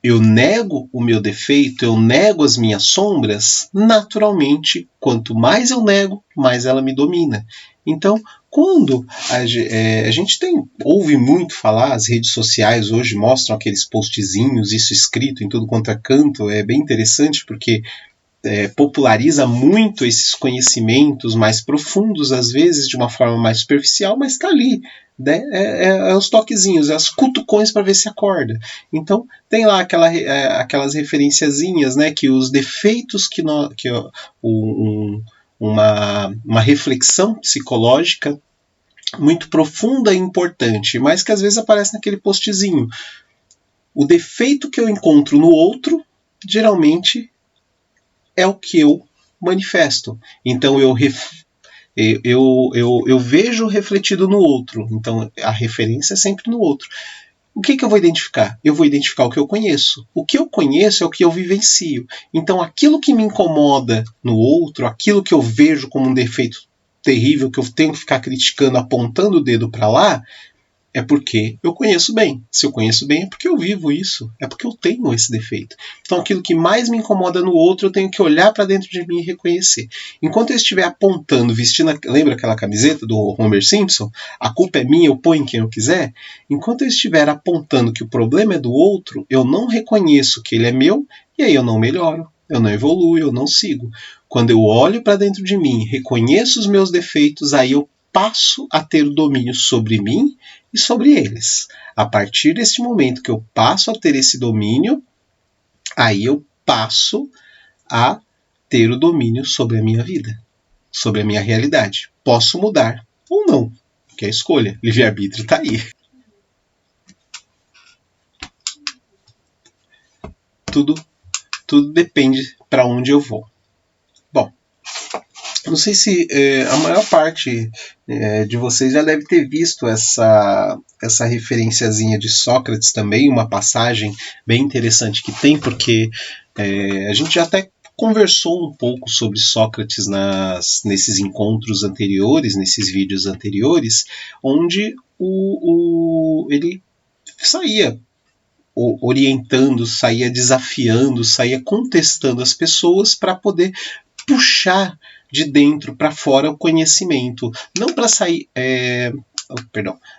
Eu nego o meu defeito, eu nego as minhas sombras, naturalmente, quanto mais eu nego, mais ela me domina. Então, quando a gente ouve muito falar, as redes sociais hoje mostram aqueles postzinhos, isso escrito em tudo quanto é canto, é bem interessante porque populariza muito esses conhecimentos mais profundos, às vezes de uma forma mais superficial, mas está ali. Né? Os toquezinhos, as cutucões para ver se acorda. Então, tem lá aquelas referenciazinhas, né, que os defeitos uma reflexão psicológica muito profunda e importante, mas que às vezes aparece naquele postzinho. O defeito que eu encontro no outro, geralmente, é o que eu manifesto. Então eu vejo refletido no outro. Então a referência é sempre no outro. O que eu vou identificar? Eu vou identificar o que eu conheço. O que eu conheço é o que eu vivencio. Então aquilo que me incomoda no outro, aquilo que eu vejo como um defeito terrível, que eu tenho que ficar criticando, apontando o dedo para lá, é porque eu conheço bem. Se eu conheço bem é porque eu vivo isso, é porque eu tenho esse defeito. Então aquilo que mais me incomoda no outro, eu tenho que olhar para dentro de mim e reconhecer. Enquanto eu estiver apontando, vestindo, lembra aquela camiseta do Homer Simpson? A culpa é minha, eu ponho quem eu quiser. Enquanto eu estiver apontando que o problema é do outro, eu não reconheço que ele é meu, e aí eu não melhoro, eu não evoluo, eu não sigo. Quando eu olho para dentro de mim, reconheço os meus defeitos, aí eu passo a ter o domínio sobre mim e sobre eles. A partir desse momento que eu passo a ter esse domínio, aí eu passo a ter o domínio sobre a minha vida, sobre a minha realidade. Posso mudar ou não, que é a escolha. Livre-arbítrio está aí. Tudo depende para onde eu vou. Bom, não sei se a maior parte de vocês já deve ter visto essa referenciazinha de Sócrates também, uma passagem bem interessante que tem, porque a gente já até conversou um pouco sobre Sócrates nesses encontros anteriores, nesses vídeos anteriores, onde ele saía orientando, saía desafiando, saía contestando as pessoas para poder puxar de dentro para fora o conhecimento, não para sair,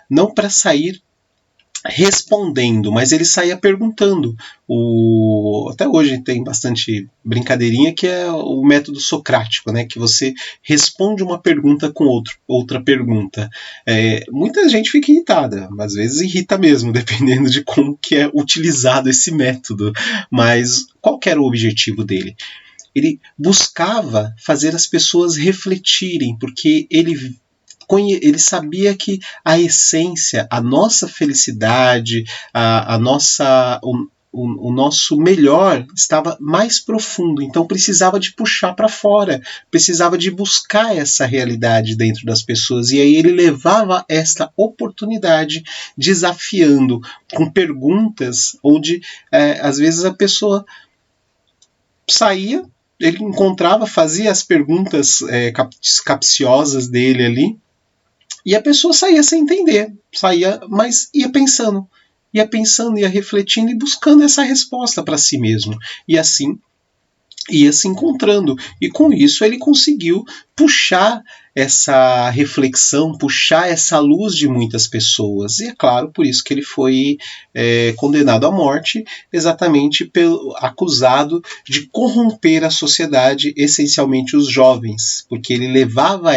não para sair respondendo, mas ele saía perguntando. Até hoje tem bastante brincadeirinha que é o método socrático, né? Que você responde uma pergunta com outra pergunta. Muita gente fica irritada, às vezes irrita mesmo, dependendo de como que é utilizado esse método. Mas qual que era o objetivo dele? Ele buscava fazer as pessoas refletirem, porque ele sabia que a essência, a nossa felicidade, o nosso melhor estava mais profundo, então precisava de puxar para fora, precisava de buscar essa realidade dentro das pessoas, e aí ele levava esta oportunidade desafiando com perguntas onde às vezes a pessoa saía, ele encontrava, fazia as perguntas capciosas dele ali, e a pessoa saía sem entender, mas ia pensando, ia refletindo e buscando essa resposta para si mesmo. E assim ia se encontrando. E com isso ele conseguiu puxar essa reflexão, puxar essa luz de muitas pessoas. E é claro, por isso que ele foi condenado à morte, exatamente acusado de corromper a sociedade, essencialmente os jovens, porque ele levava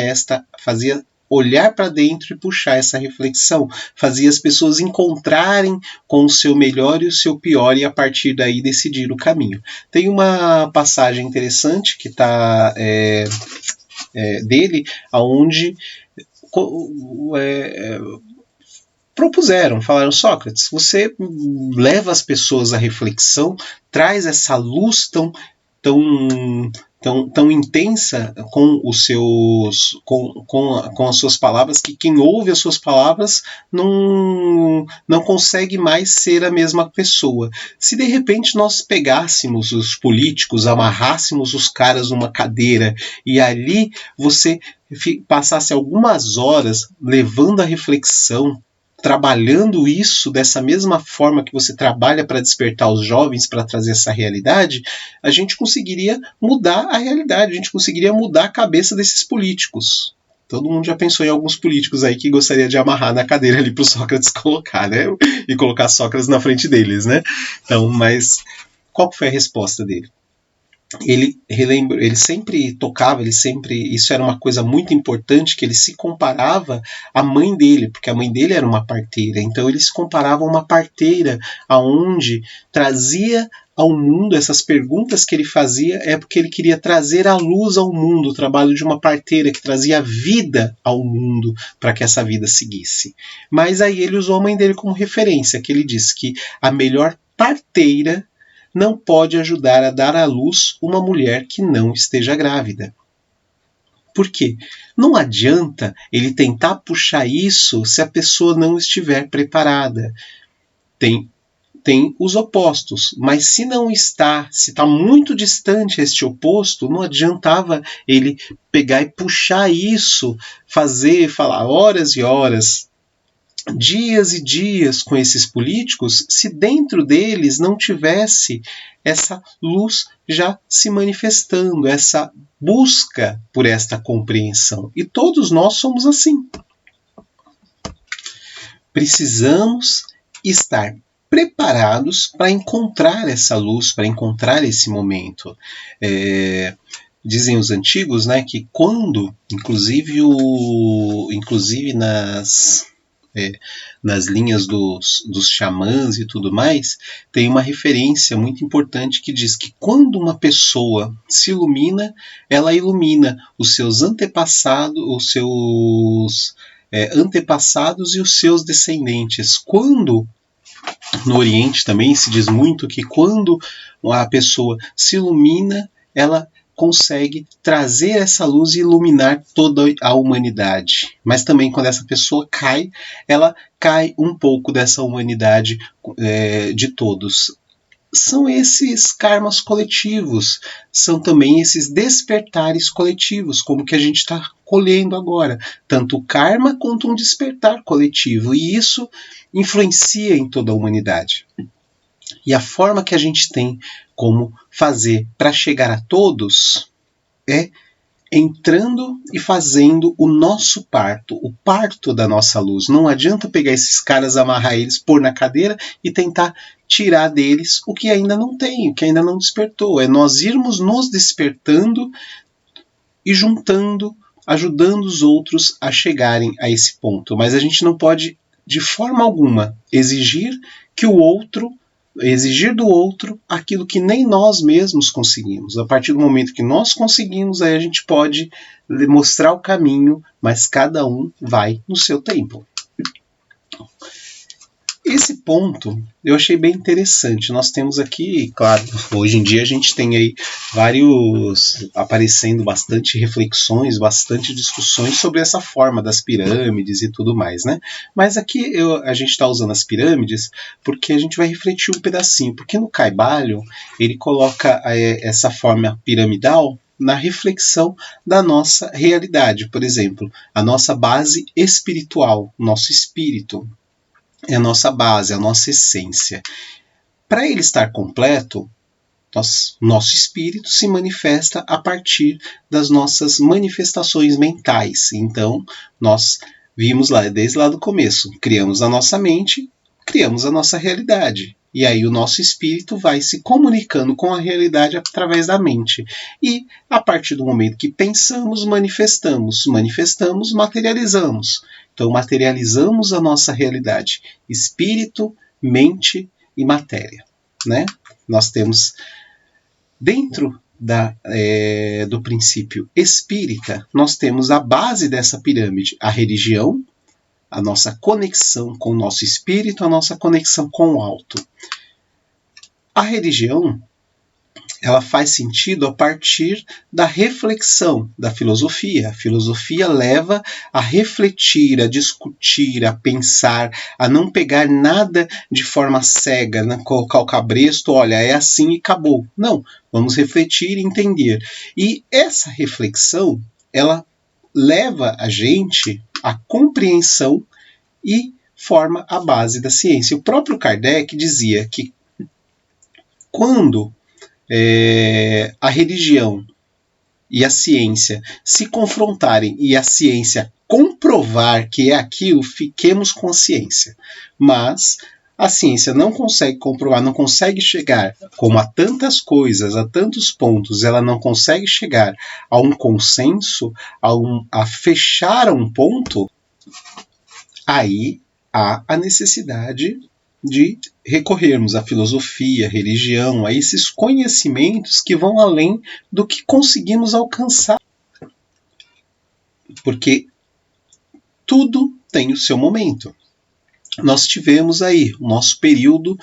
fazia olhar para dentro e puxar essa reflexão, fazia as pessoas encontrarem com o seu melhor e o seu pior e a partir daí decidir o caminho. Tem uma passagem interessante que está dele, aonde propuseram, falaram: Sócrates, você leva as pessoas à reflexão, traz essa luz tão intensa com os seus com as suas palavras, que quem ouve as suas palavras não consegue mais ser a mesma pessoa. Se de repente nós pegássemos os políticos, amarrássemos os caras numa cadeira e ali você passasse algumas horas levando a reflexão, trabalhando isso dessa mesma forma que você trabalha para despertar os jovens, para trazer essa realidade, a gente conseguiria mudar a realidade, a gente conseguiria mudar a cabeça desses políticos. Todo mundo já pensou em alguns políticos aí que gostaria de amarrar na cadeira ali para o Sócrates colocar, né? E colocar Sócrates na frente deles, né? Então, mas qual foi a resposta dele? Ele sempre tocava, isso era uma coisa muito importante, que ele se comparava à mãe dele, porque a mãe dele era uma parteira, então ele se comparava a uma parteira, aonde trazia ao mundo essas perguntas que ele fazia, é porque ele queria trazer a luz ao mundo, o trabalho de uma parteira que trazia vida ao mundo, para que essa vida seguisse. Mas aí ele usou a mãe dele como referência, que ele disse que a melhor parteira não pode ajudar a dar à luz uma mulher que não esteja grávida. Por quê? Não adianta ele tentar puxar isso se a pessoa não estiver preparada. Tem os opostos, mas se não está, se está muito distante este oposto, não adiantava ele pegar e puxar isso, falar horas e horas, dias e dias com esses políticos, se dentro deles não tivesse essa luz já se manifestando, essa busca por esta compreensão. E todos nós somos assim. Precisamos estar preparados para encontrar essa luz, para encontrar esse momento. Dizem os antigos, né, que quando, inclusive nas linhas dos xamãs e tudo mais, tem uma referência muito importante que diz que quando uma pessoa se ilumina, ela ilumina os seus antepassados, antepassados e os seus descendentes. Quando no Oriente também se diz muito que quando a pessoa se ilumina, ela consegue trazer essa luz e iluminar toda a humanidade. Mas também quando essa pessoa cai, ela cai um pouco dessa humanidade de todos. São esses karmas coletivos, são também esses despertares coletivos, como que a gente está colhendo agora, tanto o karma quanto um despertar coletivo, e isso influencia em toda a humanidade. E a forma que a gente tem como fazer para chegar a todos é entrando e fazendo o nosso parto, o parto da nossa luz. Não adianta pegar esses caras, amarrar eles, pôr na cadeira e tentar tirar deles o que ainda não tem, o que ainda não despertou. É nós irmos nos despertando e juntando, ajudando os outros a chegarem a esse ponto. Mas a gente não pode, de forma alguma, exigir do outro aquilo que nem nós mesmos conseguimos. A partir do momento que nós conseguimos, aí a gente pode mostrar o caminho, mas cada um vai no seu tempo. Esse ponto eu achei bem interessante. Nós temos aqui, claro, hoje em dia a gente tem aí aparecendo bastante reflexões, bastante discussões sobre essa forma das pirâmides e tudo mais, né? Mas aqui a gente está usando as pirâmides porque a gente vai refletir um pedacinho, porque no Kybalion ele coloca essa forma piramidal na reflexão da nossa realidade. Por exemplo, a nossa base espiritual, nosso espírito, é a nossa base, a nossa essência. Para ele estar completo, Nosso espírito se manifesta a partir das nossas manifestações mentais. Então, nós vimos lá, desde lá do começo, criamos a nossa mente, criamos a nossa realidade. E aí o nosso espírito vai se comunicando com a realidade através da mente. E a partir do momento que pensamos, manifestamos, materializamos. Então materializamos a nossa realidade, espírito, mente e matéria, né? Nós temos dentro do princípio espírita, nós temos a base dessa pirâmide, a religião, a nossa conexão com o nosso espírito, a nossa conexão com o alto. A religião, ela faz sentido a partir da reflexão da filosofia. A filosofia leva a refletir, a discutir, a pensar, a não pegar nada de forma cega, né? Colocar o cabresto, olha, é assim e acabou. Não, vamos refletir e entender. E essa reflexão, ela leva a gente à compreensão e forma a base da ciência. O próprio Kardec dizia que quando a religião e a ciência se confrontarem e a ciência comprovar que é aquilo, fiquemos com a ciência. Mas a ciência não consegue comprovar, não consegue chegar, como a tantas coisas, a tantos pontos, ela não consegue chegar a um consenso, a fechar a um ponto, aí há a necessidade de recorrermos à filosofia, à religião, a esses conhecimentos que vão além do que conseguimos alcançar. Porque tudo tem o seu momento. Nós tivemos aí o nosso período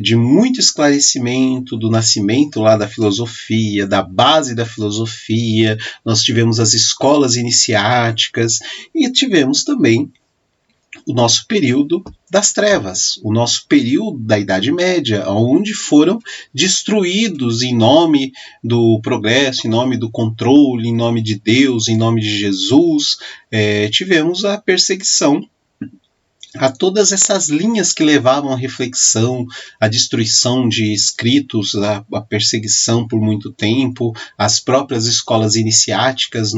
de muito esclarecimento do nascimento lá da filosofia, da base da filosofia, nós tivemos as escolas iniciáticas e tivemos também o nosso período das trevas, o nosso período da Idade Média, onde foram destruídos em nome do progresso, em nome do controle, em nome de Deus, em nome de Jesus. Tivemos a perseguição a todas essas linhas que levavam à reflexão, à destruição de escritos, à perseguição por muito tempo, as próprias escolas iniciáticas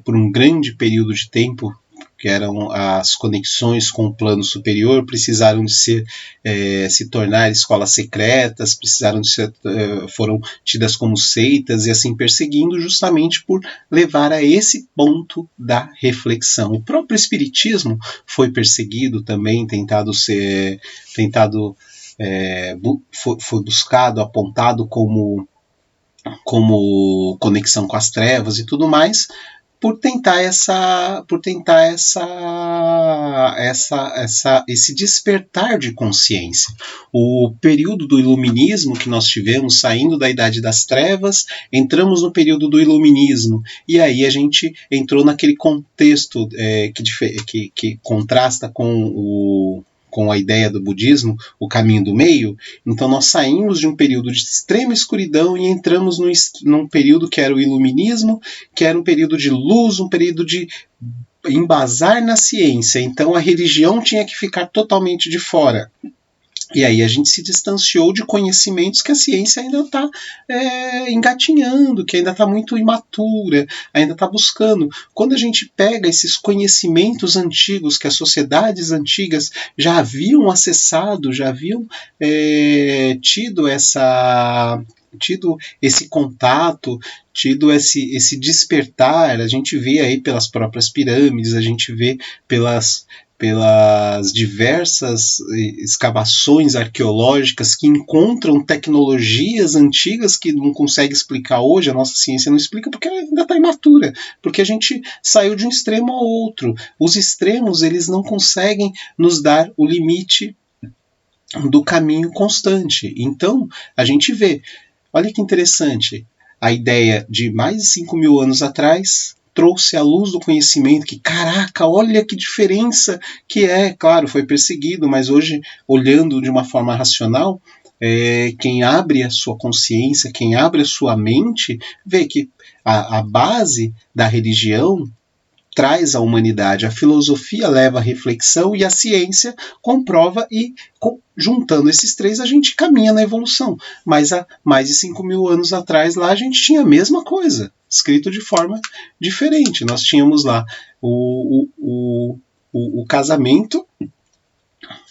por um grande período de tempo, que eram as conexões com o plano superior, precisaram de se tornar escolas secretas, foram tidas como seitas e assim perseguindo justamente por levar a esse ponto da reflexão. O próprio espiritismo foi perseguido também, foi buscado, apontado como conexão com as trevas e tudo mais, por tentar esse despertar de consciência. O período do iluminismo que nós tivemos, saindo da Idade das Trevas, entramos no período do iluminismo, e aí a gente entrou naquele contexto que contrasta com a ideia do budismo, o caminho do meio. Então nós saímos de um período de extrema escuridão e entramos num período que era o iluminismo, que era um período de luz, um período de embasar na ciência. Então a religião tinha que ficar totalmente de fora. E aí a gente se distanciou de conhecimentos que a ciência ainda está engatinhando, que ainda está muito imatura, ainda está buscando. Quando a gente pega esses conhecimentos antigos que as sociedades antigas já haviam acessado, já haviam tido esse contato, tido esse despertar, a gente vê aí pelas próprias pirâmides, a gente vê pelas diversas escavações arqueológicas que encontram tecnologias antigas que não consegue explicar hoje, a nossa ciência não explica porque ela ainda está imatura, porque a gente saiu de um extremo ao outro. Os extremos, eles não conseguem nos dar o limite do caminho constante. Então, a gente vê, olha que interessante, a ideia de mais de 5.000 anos atrás trouxe à luz do conhecimento que, caraca, olha que diferença que é. Claro, foi perseguido, mas hoje, olhando de uma forma racional, quem abre a sua consciência, quem abre a sua mente, vê que a base da religião traz à humanidade. A filosofia leva à reflexão e a ciência comprova e, juntando esses três, a gente caminha na evolução. Mas há mais de 5.000 anos atrás, lá a gente tinha a mesma coisa, escrito de forma diferente. Nós tínhamos lá o casamento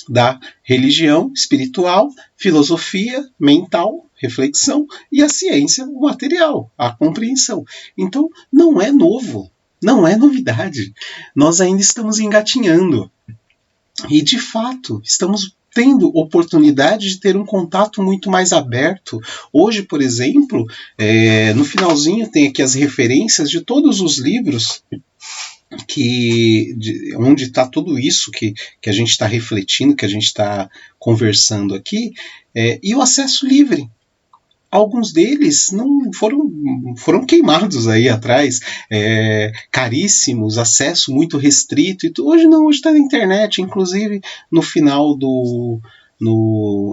da religião espiritual, filosofia mental, reflexão, e a ciência, o material, a compreensão. Então, não é novo, não é novidade. Nós ainda estamos engatinhando. E, de fato, estamos tendo oportunidade de ter um contato muito mais aberto. Hoje, por exemplo, no finalzinho tem aqui as referências de todos os livros onde está tudo isso que a gente está refletindo, que a gente está conversando aqui, e o acesso livre. Alguns deles não foram queimados aí atrás, caríssimos, acesso muito restrito. E hoje não, hoje está na internet, inclusive no final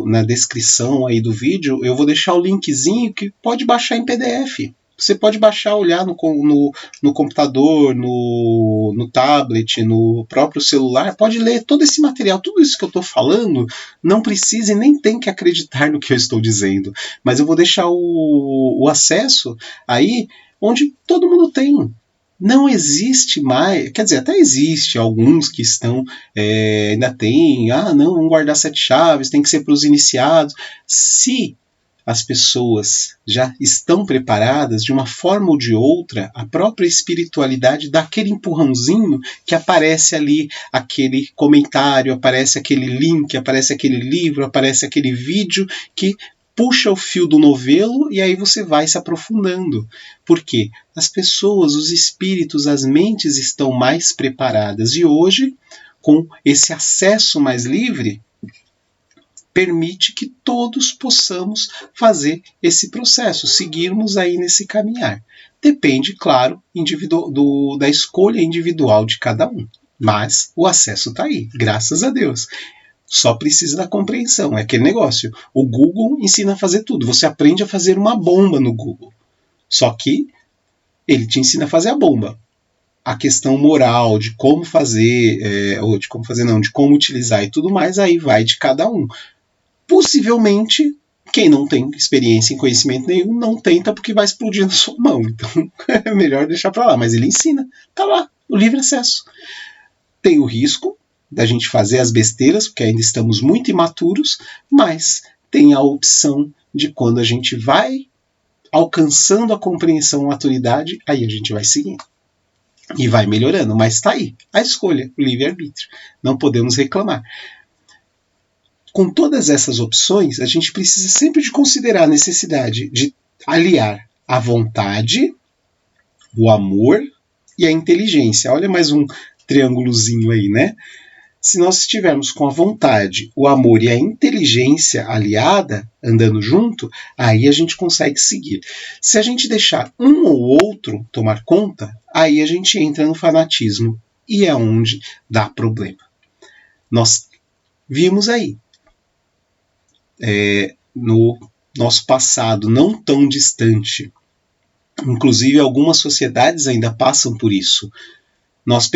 na descrição aí do vídeo, eu vou deixar o linkzinho que pode baixar em PDF. Você pode baixar, olhar no computador, no tablet, no próprio celular, pode ler todo esse material, tudo isso que eu estou falando, não precisa e nem tem que acreditar no que eu estou dizendo, mas eu vou deixar o acesso aí onde todo mundo tem. Não existe mais, quer dizer, até existe alguns que estão, ainda tem, não, vamos guardar 7 chaves, tem que ser para os iniciados. Se as pessoas já estão preparadas, de uma forma ou de outra, a própria espiritualidade dá aquele empurrãozinho que aparece ali aquele comentário, aparece aquele link, aparece aquele livro, aparece aquele vídeo que puxa o fio do novelo e aí você vai se aprofundando. Por quê? As pessoas, os espíritos, as mentes estão mais preparadas e hoje, com esse acesso mais livre, permite que todos possamos fazer esse processo, seguirmos aí nesse caminhar. Depende, claro, da escolha individual de cada um. Mas o acesso está aí, graças a Deus. Só precisa da compreensão. É aquele negócio. O Google ensina a fazer tudo. Você aprende a fazer uma bomba no Google. Só que ele te ensina a fazer a bomba. A questão moral de como fazer, de como utilizar e tudo mais, aí vai de cada um. Possivelmente, quem não tem experiência em conhecimento nenhum, não tenta porque vai explodir na sua mão. Então, é melhor deixar para lá. Mas ele ensina. Tá lá, o livre acesso. Tem o risco da gente fazer as besteiras, porque ainda estamos muito imaturos, mas tem a opção de quando a gente vai alcançando a compreensão, a maturidade, aí a gente vai seguindo. E vai melhorando. Mas tá aí, a escolha, o livre-arbítrio. Não podemos reclamar. Com todas essas opções, a gente precisa sempre de considerar a necessidade de aliar a vontade, o amor e a inteligência. Olha mais um triângulozinho aí, né? Se nós estivermos com a vontade, o amor e a inteligência aliada, andando junto, aí a gente consegue seguir. Se a gente deixar um ou outro tomar conta, aí a gente entra no fanatismo e é onde dá problema. Nós vimos aí, no nosso passado não tão distante, inclusive algumas sociedades ainda passam por isso, nós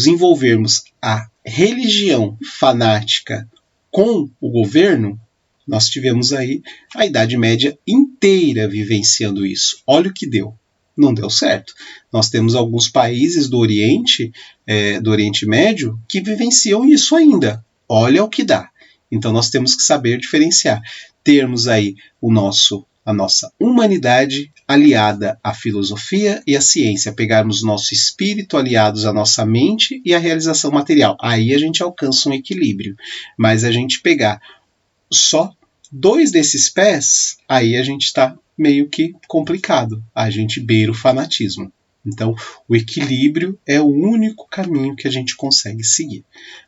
envolvermos a religião fanática com o governo, nós tivemos aí a Idade Média inteira vivenciando isso. Olha o que deu. Não deu certo. Nós temos alguns países do Oriente Médio, que vivenciam isso ainda. Olha o que dá. Então nós temos que saber diferenciar. Termos aí a nossa humanidade aliada à filosofia e à ciência, pegarmos nosso espírito aliados à nossa mente e à realização material. Aí a gente alcança um equilíbrio. Mas a gente pegar só 2 desses pés, aí a gente está meio que complicado. A gente beira o fanatismo. Então, o equilíbrio é o único caminho que a gente consegue seguir.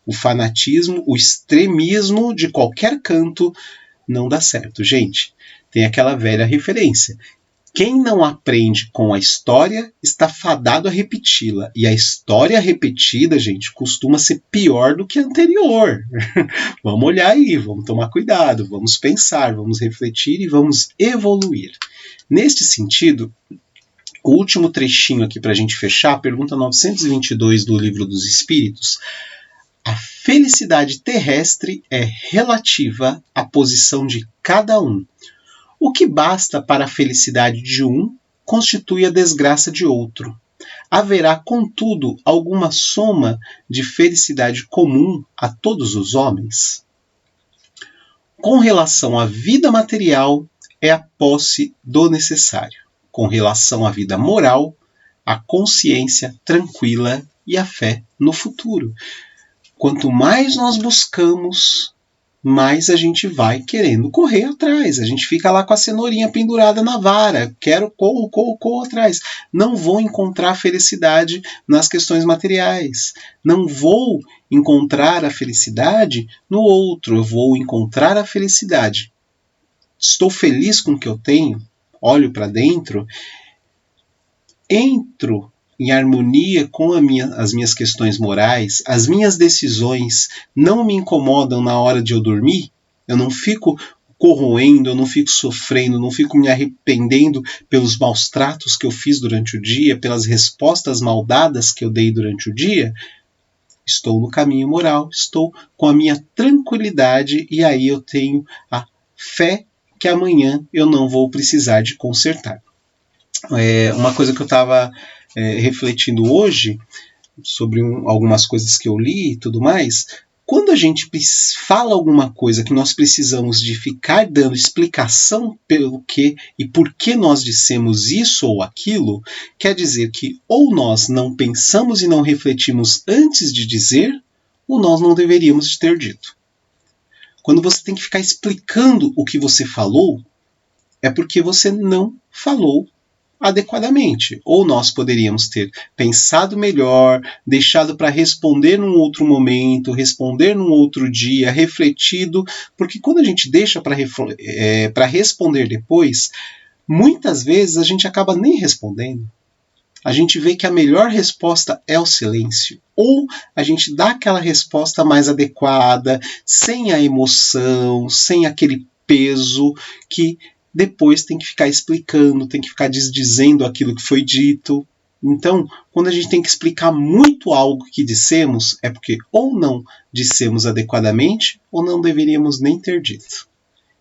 O fanatismo, o extremismo de qualquer canto não dá certo. Gente, tem aquela velha referência. Quem não aprende com a história está fadado a repeti-la. E a história repetida, gente, costuma ser pior do que a anterior. Vamos olhar aí, vamos tomar cuidado, vamos pensar, vamos refletir e vamos evoluir. Neste sentido, O último trechinho aqui para a gente fechar, a pergunta 922 do Livro dos Espíritos. A felicidade terrestre é relativa à posição de cada um. O que basta para a felicidade de um constitui a desgraça de outro. Haverá, contudo, alguma soma de felicidade comum a todos os homens? Com relação à vida material, é a posse do necessário. Com relação à vida moral, a consciência tranquila e a fé no futuro. Quanto mais nós buscamos, mais a gente vai querendo correr atrás. A gente fica lá com a cenourinha pendurada na vara. Quero, corro atrás. Não vou encontrar felicidade nas questões materiais. Não vou encontrar a felicidade no outro. Eu vou encontrar a felicidade. Estou feliz com o que eu tenho. Olho para dentro. Entro em harmonia com as minhas questões morais, as minhas decisões não me incomodam na hora de eu dormir, eu não fico corroendo, eu não fico sofrendo, não fico me arrependendo pelos maus tratos que eu fiz durante o dia, pelas respostas maldadas que eu dei durante o dia, estou no caminho moral, estou com a minha tranquilidade e aí eu tenho a fé que amanhã eu não vou precisar de consertar. Uma coisa que eu estava refletindo hoje sobre algumas coisas que eu li e tudo mais, quando a gente fala alguma coisa que nós precisamos de ficar dando explicação pelo que e por que nós dissemos isso ou aquilo, quer dizer que ou nós não pensamos e não refletimos antes de dizer, ou nós não deveríamos ter dito. Quando você tem que ficar explicando o que você falou, é porque você não falou adequadamente. Ou nós poderíamos ter pensado melhor, deixado para responder num outro momento, responder num outro dia, refletido, porque quando a gente deixa para responder depois, muitas vezes a gente acaba nem respondendo. A gente vê que a melhor resposta é o silêncio. Ou a gente dá aquela resposta mais adequada, sem a emoção, sem aquele peso que depois tem que ficar explicando, tem que ficar desdizendo aquilo que foi dito. Então, quando a gente tem que explicar muito algo que dissemos, é porque ou não dissemos adequadamente, ou não deveríamos nem ter dito.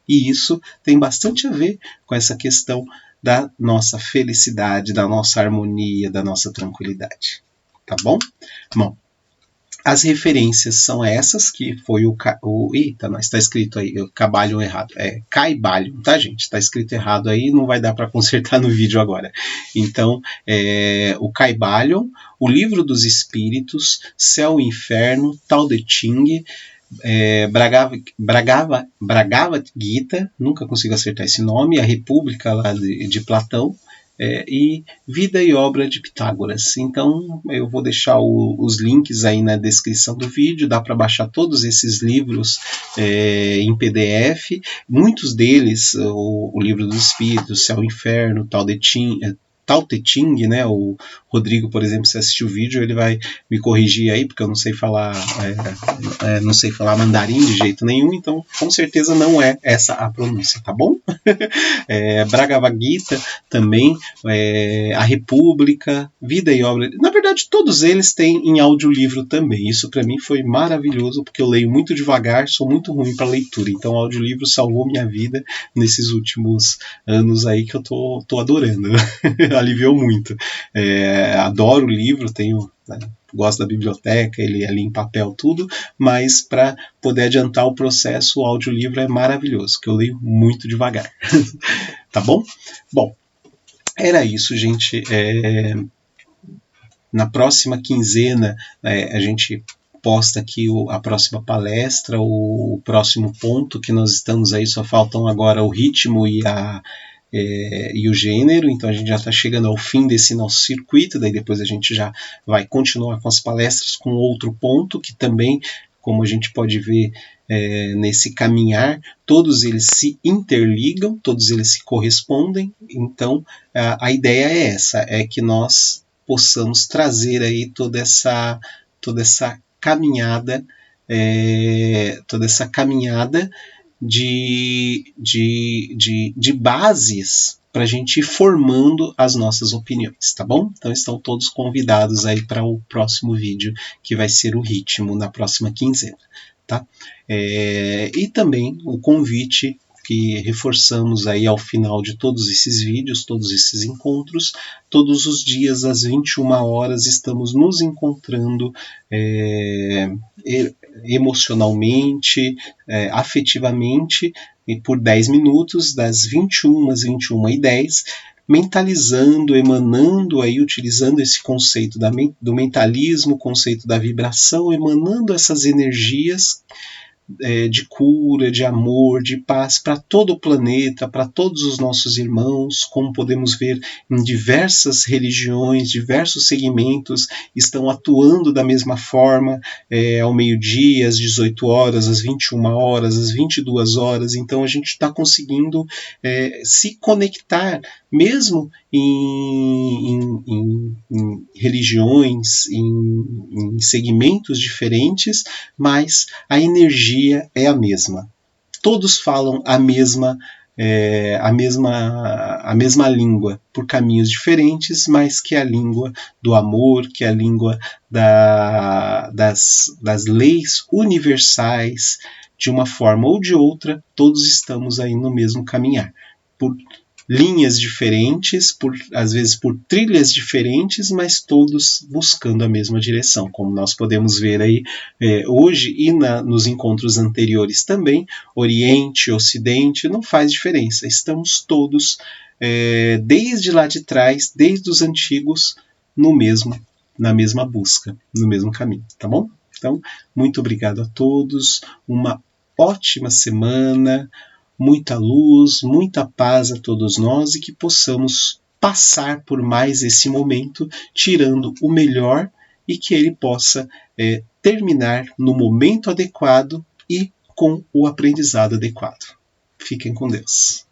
E isso tem bastante a ver com essa questão da nossa felicidade, da nossa harmonia, da nossa tranquilidade. Tá bom? Bom, as referências são essas, que foi eita, não, está escrito aí, Caibalion errado. É Caibalion, tá, gente? Está escrito errado aí, não vai dar para consertar no vídeo agora. Então, o Caibalion, o Livro dos Espíritos, Céu e Inferno, Tao Te Ching, Bhagavad Gita, nunca consigo acertar esse nome, a República lá de Platão, e Vida e Obra de Pitágoras. Então eu vou deixar os links aí na descrição do vídeo, dá para baixar todos esses livros em PDF, muitos deles, o Livro dos Espíritos, Céu e Inferno, Tao Te Ching, né? O Rodrigo, por exemplo, se assistir o vídeo, ele vai me corrigir aí, porque eu não sei falar mandarim de jeito nenhum, então com certeza não é essa a pronúncia, tá bom? Bhagavad Gita também, a República, Vida e Obra. Na verdade, todos eles têm em audiolivro também. Isso para mim foi maravilhoso, porque eu leio muito devagar, sou muito ruim para leitura, então o audiolivro salvou minha vida nesses últimos anos aí que eu tô adorando. Aliviou muito. Adoro o livro, gosto da biblioteca, ele ali em papel, tudo, mas para poder adiantar o processo, o audiolivro é maravilhoso, que eu leio muito devagar. Tá bom? Bom, era isso, gente. Na próxima quinzena, a gente posta aqui a próxima palestra, o próximo ponto que nós estamos aí, só faltam agora o ritmo e o gênero, então a gente já está chegando ao fim desse nosso circuito, daí depois a gente já vai continuar com as palestras com outro ponto, que também, como a gente pode ver nesse caminhar, todos eles se interligam, todos eles se correspondem, então a ideia é essa, é que nós possamos trazer aí toda essa caminhada, de bases para a gente ir formando as nossas opiniões, tá bom? Então estão todos convidados aí para o próximo vídeo, que vai ser o ritmo na próxima quinzena, tá? E também o convite que reforçamos aí ao final de todos esses vídeos, todos esses encontros, todos os dias às 21 horas estamos nos encontrando emocionalmente, afetivamente, e por 10 minutos, das 21 às 21h10, mentalizando, emanando, aí, utilizando esse conceito do mentalismo, o conceito da vibração, emanando essas energias de cura, de amor, de paz para todo o planeta, para todos os nossos irmãos, como podemos ver em diversas religiões, diversos segmentos estão atuando da mesma forma, ao meio-dia, às 18 horas, às 21 horas, às 22 horas, então a gente está conseguindo se conectar, mesmo em religiões, em segmentos diferentes, mas a energia é a mesma. Todos falam a mesma língua, por caminhos diferentes, mas que é a língua do amor, que é a língua das leis universais, de uma forma ou de outra, todos estamos aí no mesmo caminhar. Por linhas diferentes, às vezes por trilhas diferentes, mas todos buscando a mesma direção, como nós podemos ver aí hoje e nos encontros anteriores também, Oriente, Ocidente, não faz diferença, estamos todos desde lá de trás, desde os antigos, na mesma busca, no mesmo caminho, tá bom? Então, muito obrigado a todos, uma ótima semana, muita luz, muita paz a todos nós e que possamos passar por mais esse momento, tirando o melhor e que ele possa terminar no momento adequado e com o aprendizado adequado. Fiquem com Deus.